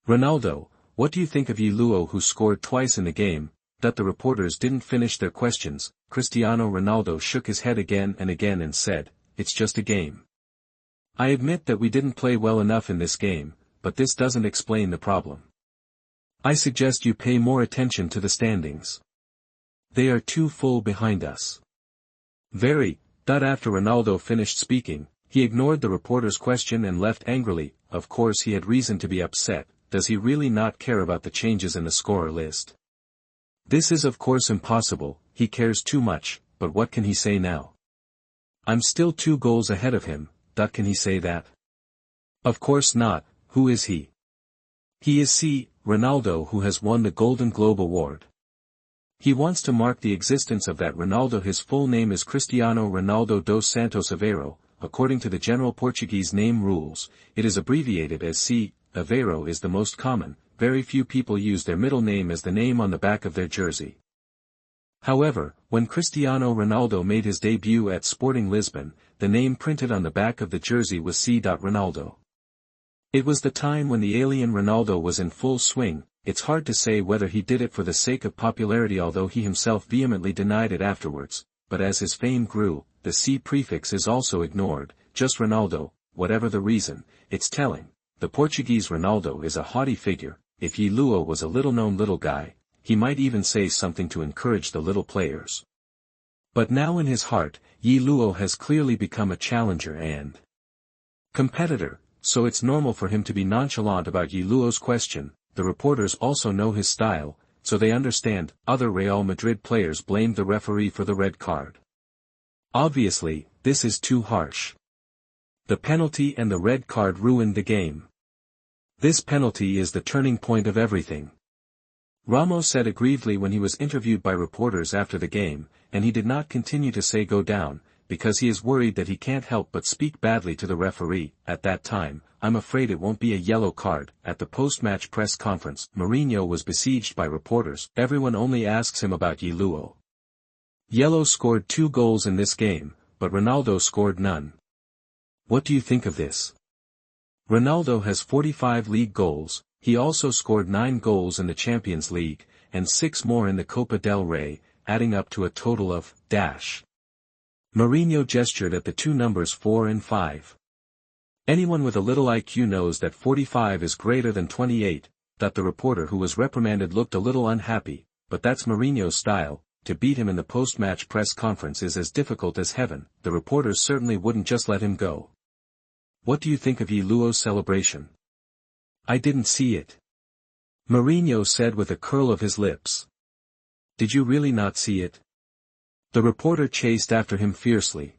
Ronaldo, what do you think of Ye Luo who scored twice in the game? That the reporters didn't finish their questions, Cristiano Ronaldo shook his head again and said, it's just a game. I admit that we didn't play well enough in this game, but this doesn't explain the problem. I suggest you pay more attention to the standings. They are too full behind us. Very. After Ronaldo finished speaking, he ignored the reporter's question and left angrily. Of course he had reason to be upset. Does he really not care about the changes in the scorer list? This is of course impossible. He cares too much, but what can he say now? I'm still 2 goals ahead of him. Can he say that? Of course not. Who is he? He is Ronaldo, who has won the Golden Globe Award. He wants to mark the existence of that Ronaldo. His full name is Cristiano Ronaldo dos Santos Aveiro. According to the general Portuguese name rules, it is abbreviated as C. Aveiro is the most common. Very few people use their middle name as the name on the back of their jersey. However, when Cristiano Ronaldo made his debut at Sporting Lisbon, the name printed on the back of the jersey was C. Ronaldo. It was the time when the alien Ronaldo was in full swing. It's hard to say whether he did it for the sake of popularity, although he himself vehemently denied it afterwards, but as his fame grew, the C prefix is also ignored, just Ronaldo. Whatever the reason, it's telling. The Portuguese Ronaldo is a haughty figure. If Ye Luo was a little-known little guy, he might even say something to encourage the little players. But now in his heart, Ye Luo has clearly become a challenger and competitor, so it's normal for him to be nonchalant about Ye Luo's question. The reporters also know his style, so they understand. Other Real Madrid players blamed the referee for the red card. Obviously, this is too harsh. The penalty and the red card ruined the game. This penalty is the turning point of everything. Ramos said aggrievedly when he was interviewed by reporters after the game, and he did not continue to say go down, because he is worried that he can't help but speak badly to the referee. At that time, I'm afraid it won't be a yellow card. At the post-match press conference, Mourinho was besieged by reporters. Everyone only asks him about Ye Luo. Ye Luo scored 2 goals in this game, but Ronaldo scored none. What do you think of this? Ronaldo has 45 league goals, he also scored 9 goals in the Champions League, and 6 more in the Copa del Rey, adding up to a total of Mourinho gestured at the two numbers 4 and 5. Anyone with a little IQ knows that 45 is greater than 28, that the reporter who was reprimanded looked a little unhappy, but that's Mourinho's style. To beat him in the post-match press conference is as difficult as heaven, the reporters certainly wouldn't just let him go. What do you think of Ye Luo's celebration? I didn't see it. Mourinho said with a curl of his lips. Did you really not see it? The reporter chased after him fiercely.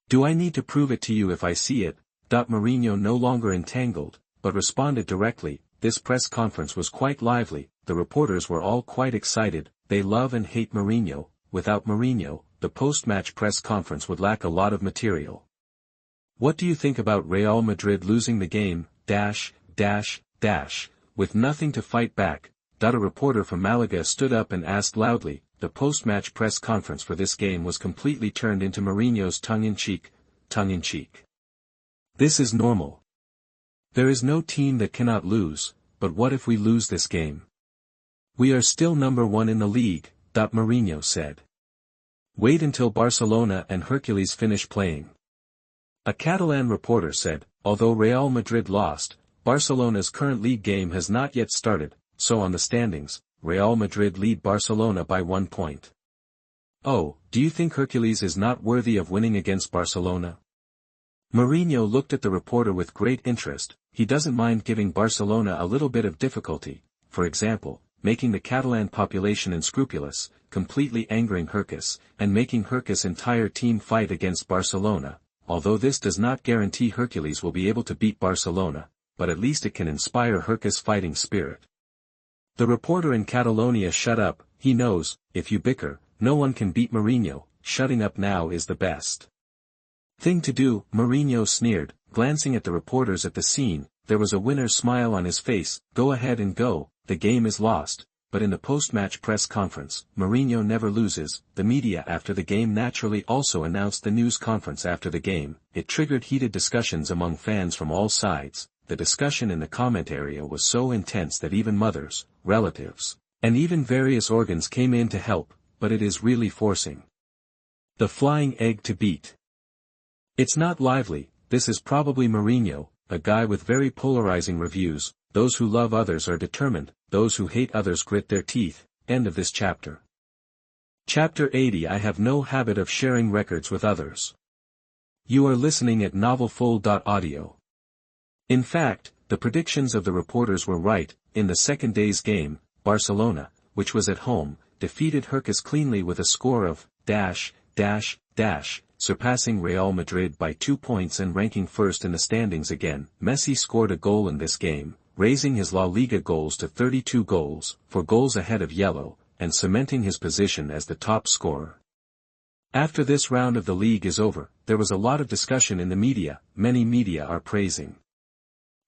Do I need to prove it to you if I see it? Mourinho no longer entangled, but responded directly. This press conference was quite lively, the reporters were all quite excited, they love and hate Mourinho. Without Mourinho, the post-match press conference would lack a lot of material. What do you think about Real Madrid losing the game, with nothing to fight back? A reporter from Malaga stood up and asked loudly. The post-match press conference for this game was completely turned into Mourinho's tongue-in-cheek. This is normal. There is no team that cannot lose, but what if we lose this game? We are still number 1 in the league, Mourinho said. Wait until Barcelona and Hercules finish playing. A Catalan reporter said, although Real Madrid lost, Barcelona's current league game has not yet started, so on the standings, Real Madrid lead Barcelona by 1 point. Oh, do you think Hercules is not worthy of winning against Barcelona? Mourinho looked at the reporter with great interest. He doesn't mind giving Barcelona a little bit of difficulty, for example, making the Catalan population unscrupulous, completely angering Hercus, and making Hercus' entire team fight against Barcelona, although this does not guarantee Hercules will be able to beat Barcelona, but at least it can inspire Hercus' fighting spirit. The reporter in Catalonia shut up. He knows, if you bicker, no one can beat Mourinho. Shutting up now is the best thing to do, Mourinho sneered, glancing at the reporters at the scene. There was a winner's smile on his face. Go ahead and go, the game is lost. But in the post-match press conference, Mourinho never loses. The media after the game naturally also announced the news conference after the game. It triggered heated discussions among fans from all sides. The discussion in the comment area was so intense that even mothers, relatives, and even various organs came in to help, but it is really forcing the flying egg to beat. It's not lively. This is probably Mourinho, a guy with very polarizing reviews. Those who love others are determined, those who hate others grit their teeth. End of this chapter. Chapter 80. I have no habit of sharing records with others. You are listening at novelfull.audio. In fact, the predictions of the reporters were right. In the second day's game, Barcelona, which was at home, defeated Hercus cleanly with a score of surpassing Real Madrid by 2 points and ranking first in the standings again. Messi scored a goal in this game, raising his La Liga goals to 32 goals, 4 goals ahead of Ye Luo, and cementing his position as the top scorer. After this round of the league is over, there was a lot of discussion in the media. Many media are praising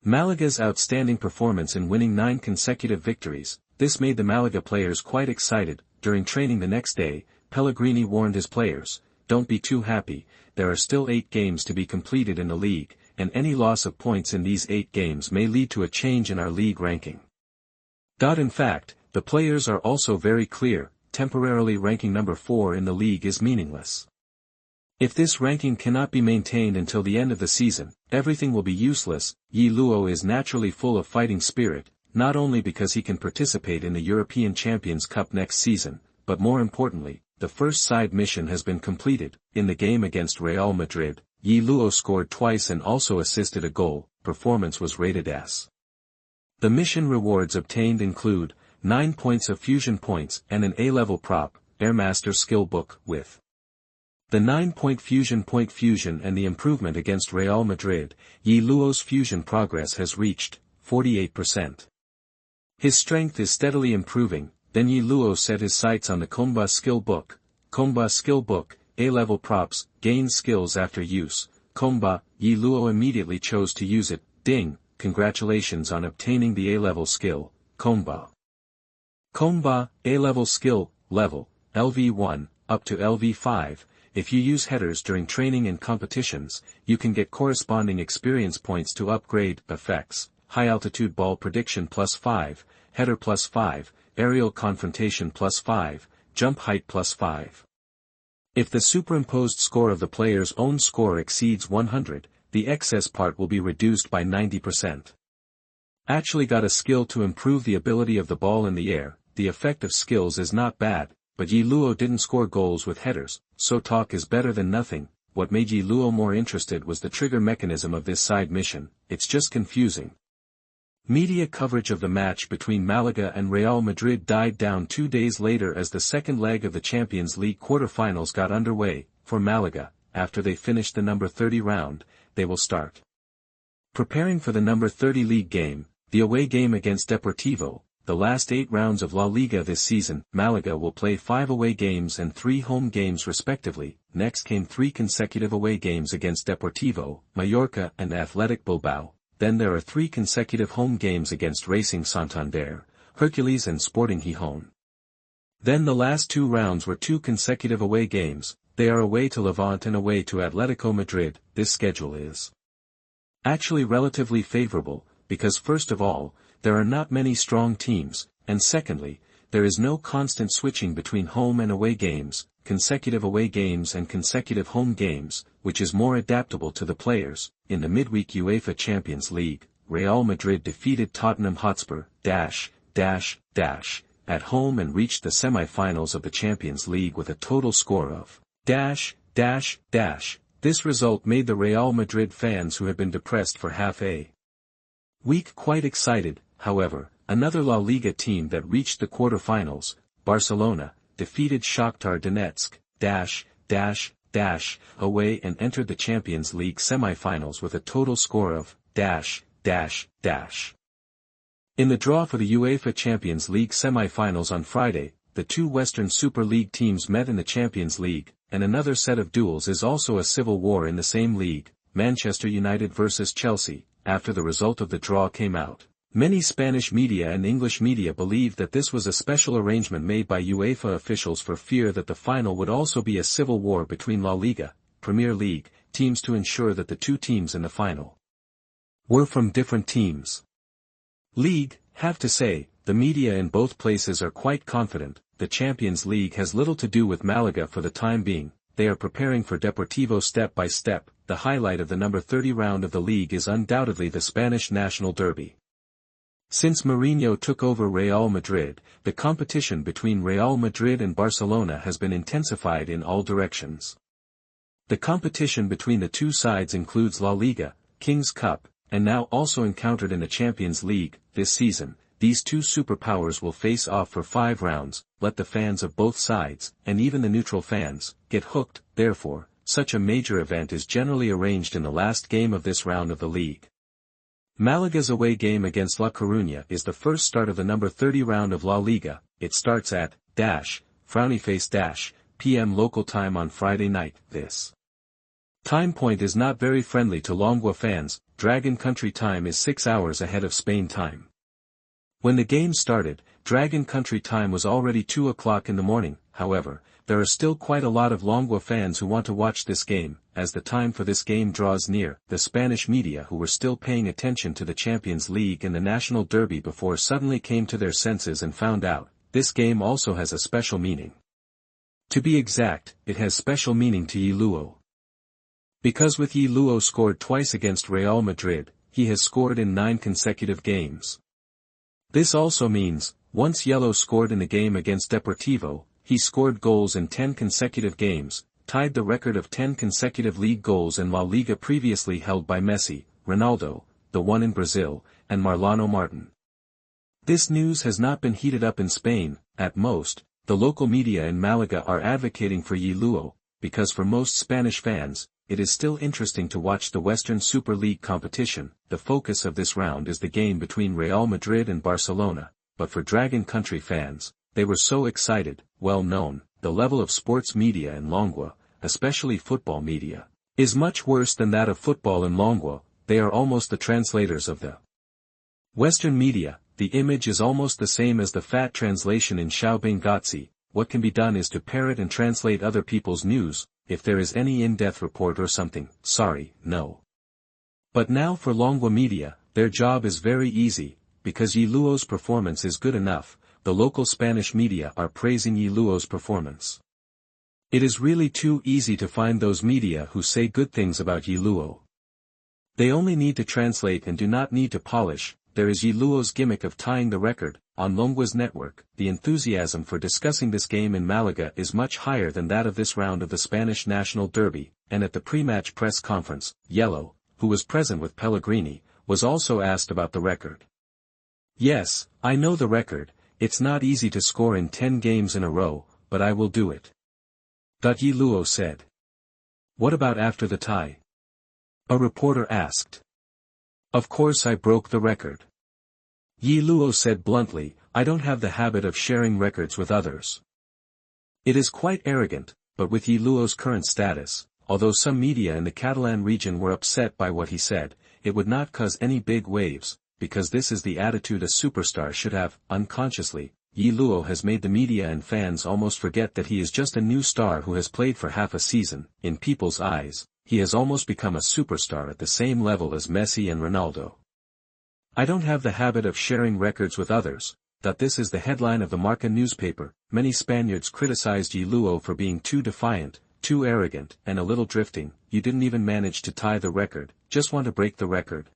Malaga's outstanding performance in winning 9 consecutive victories. This made the Malaga players quite excited. During training the next day, Pellegrini warned his players, don't be too happy, there are still 8 games to be completed in the league, and any loss of points in these 8 games may lead to a change in our league ranking. In fact, the players are also very clear, temporarily ranking number 4 in the league is meaningless. If this ranking cannot be maintained until the end of the season, everything will be useless. Ye Luo is naturally full of fighting spirit, not only because he can participate in the European Champions Cup next season, but more importantly, the first side mission has been completed. In the game against Real Madrid, Ye Luo scored twice and also assisted a goal. Performance was rated S. The mission rewards obtained include 9 points of fusion points and an A-level prop, Airmaster skill book, with the 9-point fusion and the improvement against Real Madrid. Ye Luo's fusion progress has reached 48%. His strength is steadily improving. Then Ye Luo set his sights on the Comba skill book. Comba skill book, A-level props, gain skills after use. Comba, Ye Luo immediately chose to use it. Ding, congratulations on obtaining the A-level skill, Comba. Comba, A-level skill, level, LV1, up to LV5. If you use headers during training and competitions, you can get corresponding experience points to upgrade effects, high altitude ball prediction +5, header +5, aerial confrontation +5, jump height +5. If the superimposed score of the player's own score exceeds 100, the excess part will be reduced by 90%. Actually got a skill to improve the ability of the ball in the air. The effect of skills is not bad, but Ye Luo didn't score goals with headers, so talk is better than nothing. What made Ye Luo more interested was the trigger mechanism of this side mission. It's just confusing. Media coverage of the match between Malaga and Real Madrid died down 2 days later as the second leg of the Champions League quarter-finals got underway. For Malaga, after they finished the number 30 round, they will start preparing for the number 30 league game, the away game against Deportivo. The last 8 rounds of La Liga this season, Malaga will play 5 away games and 3 home games respectively. Next came 3 consecutive away games against Deportivo, Mallorca and Athletic Bilbao. Then there are 3 consecutive home games against Racing Santander, Hercules and Sporting Gijón. Then the last 2 rounds were 2 consecutive away games. They are away to Levante and away to Atletico Madrid. This schedule is actually relatively favorable, because first of all, there are not many strong teams, and secondly, there is no constant switching between home and away games, consecutive away games and consecutive home games, which is more adaptable to the players. In the midweek UEFA Champions League, Real Madrid defeated Tottenham Hotspur, at home and reached the semi-finals of the Champions League with a total score of This result made the Real Madrid fans who had been depressed for half a week quite excited. However, another La Liga team that reached the quarter-finals, Barcelona, defeated Shakhtar Donetsk, away and entered the Champions League semi-finals with a total score of In the draw for the UEFA Champions League semi-finals on Friday, the 2 Western Super League teams met in the Champions League, and another set of duels is also a civil war in the same league, Manchester United versus Chelsea. After the result of the draw came out, many Spanish media and English media believed that this was a special arrangement made by UEFA officials for fear that the final would also be a civil war between La Liga, Premier League, teams to ensure that the 2 teams in the final were from different teams. League, have to say, the media in both places are quite confident. The Champions League has little to do with Malaga for the time being. They are preparing for Deportivo step by step. The highlight of the number 30 round of the league is undoubtedly the Spanish National Derby. Since Mourinho took over Real Madrid, the competition between Real Madrid and Barcelona has been intensified in all directions. The competition between the 2 sides includes La Liga, King's Cup, and now also encountered in the Champions League. This season, these 2 superpowers will face off for 5 rounds. Let the fans of both sides, and even the neutral fans, get hooked. Therefore, such a major event is generally arranged in the last game of this round of the league. Malaga's away game against La Coruña is the first start of the number 30 round of La Liga. It starts at p.m. local time on Friday night. This time point is not very friendly to Longua fans. Dragon Country time is 6 hours ahead of Spain time. When the game started, Dragon Country time was already 2 o'clock in the morning. However, there are still quite a lot of Longua fans who want to watch this game. As the time for this game draws near, the Spanish media who were still paying attention to the Champions League and the National Derby before suddenly came to their senses and found out, this game also has a special meaning. To be exact, it has special meaning to Ye Luo. Because with Ye Luo scored twice against Real Madrid, he has scored in 9 consecutive games. This also means, once Yellow scored in the game against Deportivo, he scored goals in 10 consecutive games, tied the record of 10 consecutive league goals in La Liga previously held by Messi, Ronaldo, the one in Brazil, and Marlon Martin. This news has not been heated up in Spain. At most, the local media in Malaga are advocating for Ye Luo, because for most Spanish fans, it is still interesting to watch the Western Super League competition. The focus of this round is the game between Real Madrid and Barcelona, but for Dragon Country fans, they were so excited. Well known, the level of sports media in Longua, especially football media, is much worse than that of football in Longua. They are almost the translators of the Western media. The image is almost the same as the fat translation in Xiao Benghazi. what can be done is to parrot and translate other people's news, if there is any in-depth report or something, sorry, no. But now for Longwa Media, their job is very easy, because Ye Luo's performance is good enough, the local Spanish media are praising Ye Luo's performance. It is really too easy to find those media who say good things about Ye Luo. They only need to translate and do not need to polish. There is Ye Luo's gimmick of tying the record. On Longwa's network, the enthusiasm for discussing this game in Malaga is much higher than that of this round of the Spanish National Derby, and at the pre-match press conference, Ye Luo, who was present with Pellegrini, was also asked about the record. Yes, I know the record, it's not easy to score in 10 games in a row, but I will do it. Ye Luo said. What about after the tie? A reporter asked. Of course I broke the record. Ye Luo said bluntly, I don't have the habit of sharing records with others. It is quite arrogant, but with Ye Luo's current status, although some media in the Catalan region were upset by what he said, it would not cause any big waves, because this is the attitude a superstar should have. Unconsciously, Ye Luo has made the media and fans almost forget that he is just a new star who has played for half a season. In people's eyes, he has almost become a superstar at the same level as Messi and Ronaldo. I don't have the habit of sharing records with others. This is the headline of the Marca newspaper. Many Spaniards criticized Ye Luo for being too defiant, too arrogant, and a little drifting. You didn't even manage to tie the record, just want to break the record.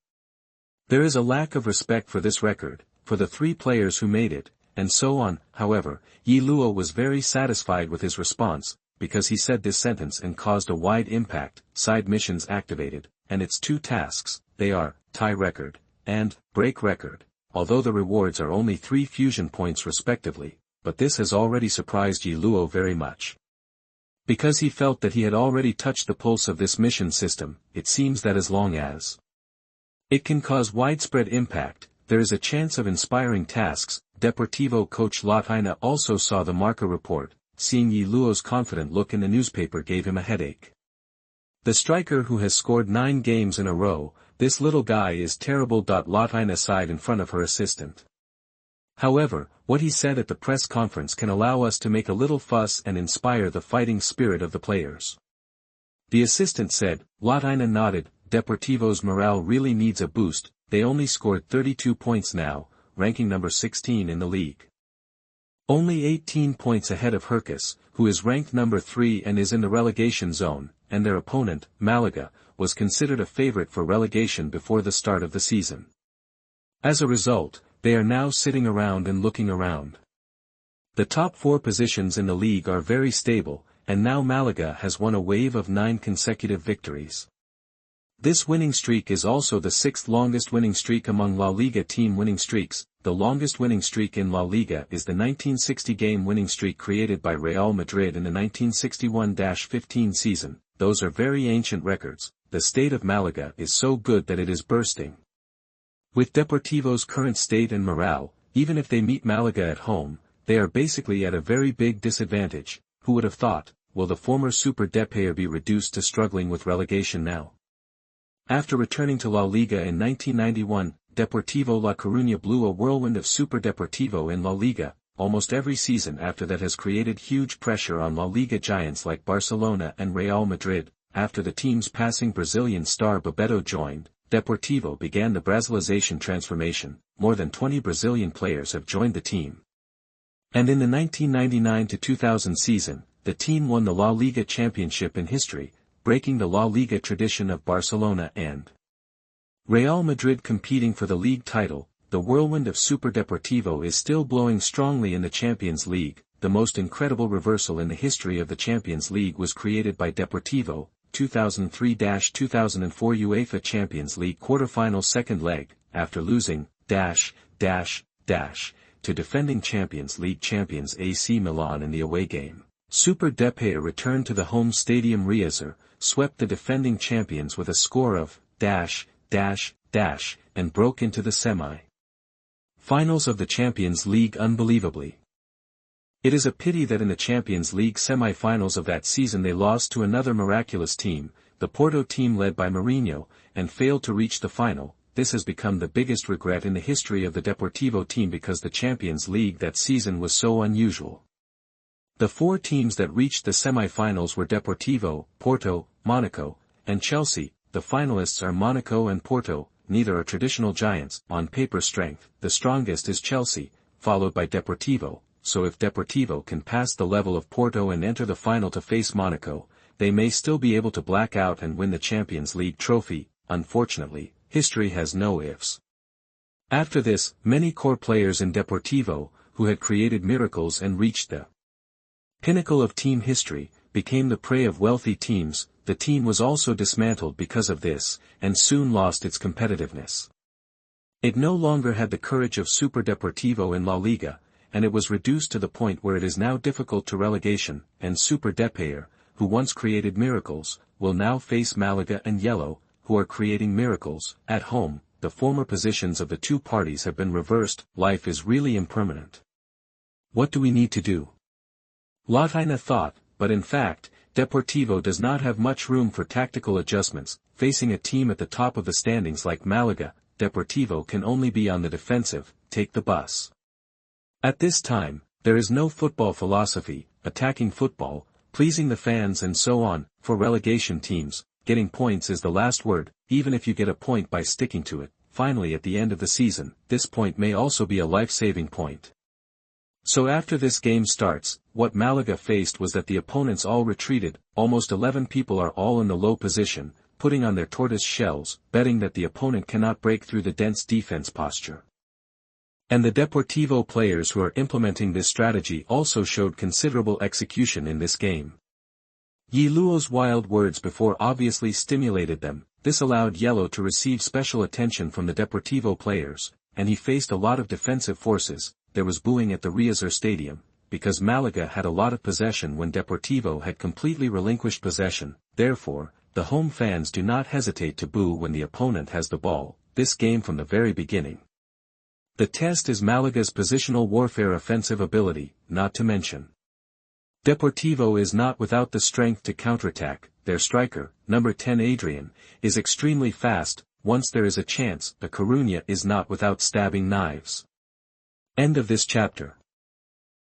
There is a lack of respect for this record, for the 3 players who made it, and so on. However, Ye Luo was very satisfied with his response, because he said this sentence and caused a wide impact. Side missions activated, and its 2 tasks, they are, tie record, and, break record, although the rewards are only 3 fusion points respectively, but this has already surprised Ye Luo very much. Because he felt that he had already touched the pulse of this mission system, it seems that as long as it can cause widespread impact, there is a chance of inspiring tasks. Deportivo coach Ronaldinho also saw the Marca report. Seeing Ye Luo's confident look in the newspaper gave him a headache. The striker who has scored 9 games in a row, this little guy is terrible. Ronaldinho sighed in front of her assistant. However, what he said at the press conference can allow us to make a little fuss and inspire the fighting spirit of the players. The assistant said. Ronaldinho nodded. Deportivo's morale really needs a boost. They only scored 32 points now, ranking number 16 in the league. Only 18 points ahead of Ferguson, who is ranked number 3 and is in the relegation zone, and their opponent, Malaga, was considered a favorite for relegation before the start of the season. As a result, they are now sitting around and looking around. The top 4 positions in the league are very stable, and now Malaga has won a wave of 9 consecutive victories. This winning streak is also the 6th longest winning streak among La Liga team winning streaks. The longest winning streak in La Liga is the 1960 game winning streak created by Real Madrid in the 1961-15 season. Those are very ancient records. The state of Malaga is so good that it is bursting. With Deportivo's current state and morale, even if they meet Malaga at home, they are basically at a very big disadvantage. Who would have thought? Will the former Super Deportivo be reduced to struggling with relegation now? After returning to La Liga in 1991, Deportivo La Coruña blew a whirlwind of Super Deportivo in La Liga. Almost every season after that has created huge pressure on La Liga giants like Barcelona and Real Madrid. After the team's passing Brazilian star Bebeto joined, Deportivo began the Brazilization transformation. More than 20 Brazilian players have joined the team. And in the 1999-2000 season, the team won the La Liga championship in history, breaking the La Liga tradition of Barcelona and Real Madrid competing for the league title. The whirlwind of Super Deportivo is still blowing strongly in the Champions League. The most incredible reversal in the history of the Champions League was created by Deportivo. 2003-2004 UEFA Champions League quarter-final second leg, after losing to defending Champions League champions AC Milan in the away game. Super Deportivo returned to the home stadium Riazor, swept the defending champions with a score of and broke into the semi-finals of the Champions League unbelievably. It is a pity that in the Champions League semi-finals of that season they lost to another miraculous team, the Porto team led by Mourinho, and failed to reach the final. This has become the biggest regret in the history of the Deportivo team because the Champions League that season was so unusual. The four teams that reached the semi-finals were Deportivo, Porto, Monaco, and Chelsea. The finalists are Monaco and Porto, neither are traditional giants. On paper strength, the strongest is Chelsea, followed by Deportivo, so if Deportivo can pass the level of Porto and enter the final to face Monaco, they may still be able to black out and win the Champions League trophy. Unfortunately, history has no ifs. After this, many core players in Deportivo, who had created miracles and reached the pinnacle of team history, became the prey of wealthy teams. The team was also dismantled because of this, and soon lost its competitiveness. It no longer had the courage of Super Deportivo in La Liga, and it was reduced to the point where it is now difficult to relegation, and Super Depayer, who once created miracles, will now face Malaga and Ye Luo, who are creating miracles. At home, the former positions of the two parties have been reversed. Life is really impermanent. What do we need to do? Latina thought, but in fact, Deportivo does not have much room for tactical adjustments. Facing a team at the top of the standings like Malaga, Deportivo can only be on the defensive, take the bus. At this time, there is no football philosophy, attacking football, pleasing the fans and so on. For relegation teams, getting points is the last word, even if you get a point by sticking to it. Finally, at the end of the season, this point may also be a life-saving point. So after this game starts, what Malaga faced was that the opponents all retreated. Almost 11 people are all in the low position, putting on their tortoise shells, betting that the opponent cannot break through the dense defense posture. And the Deportivo players who are implementing this strategy also showed considerable execution in this game. Ye Luo's wild words before obviously stimulated them. This allowed Ye Luo to receive special attention from the Deportivo players, and he faced a lot of defensive forces. There was booing at the Riazor Stadium, because Malaga had a lot of possession when Deportivo had completely relinquished possession. Therefore, the home fans do not hesitate to boo when the opponent has the ball. This game from the very beginning. The test is Malaga's positional warfare offensive ability, not to mention. Deportivo is not without the strength to counterattack. Their striker, number 10 Adrian, is extremely fast. Once there is a chance, the Coruña is not without stabbing knives. End of this chapter.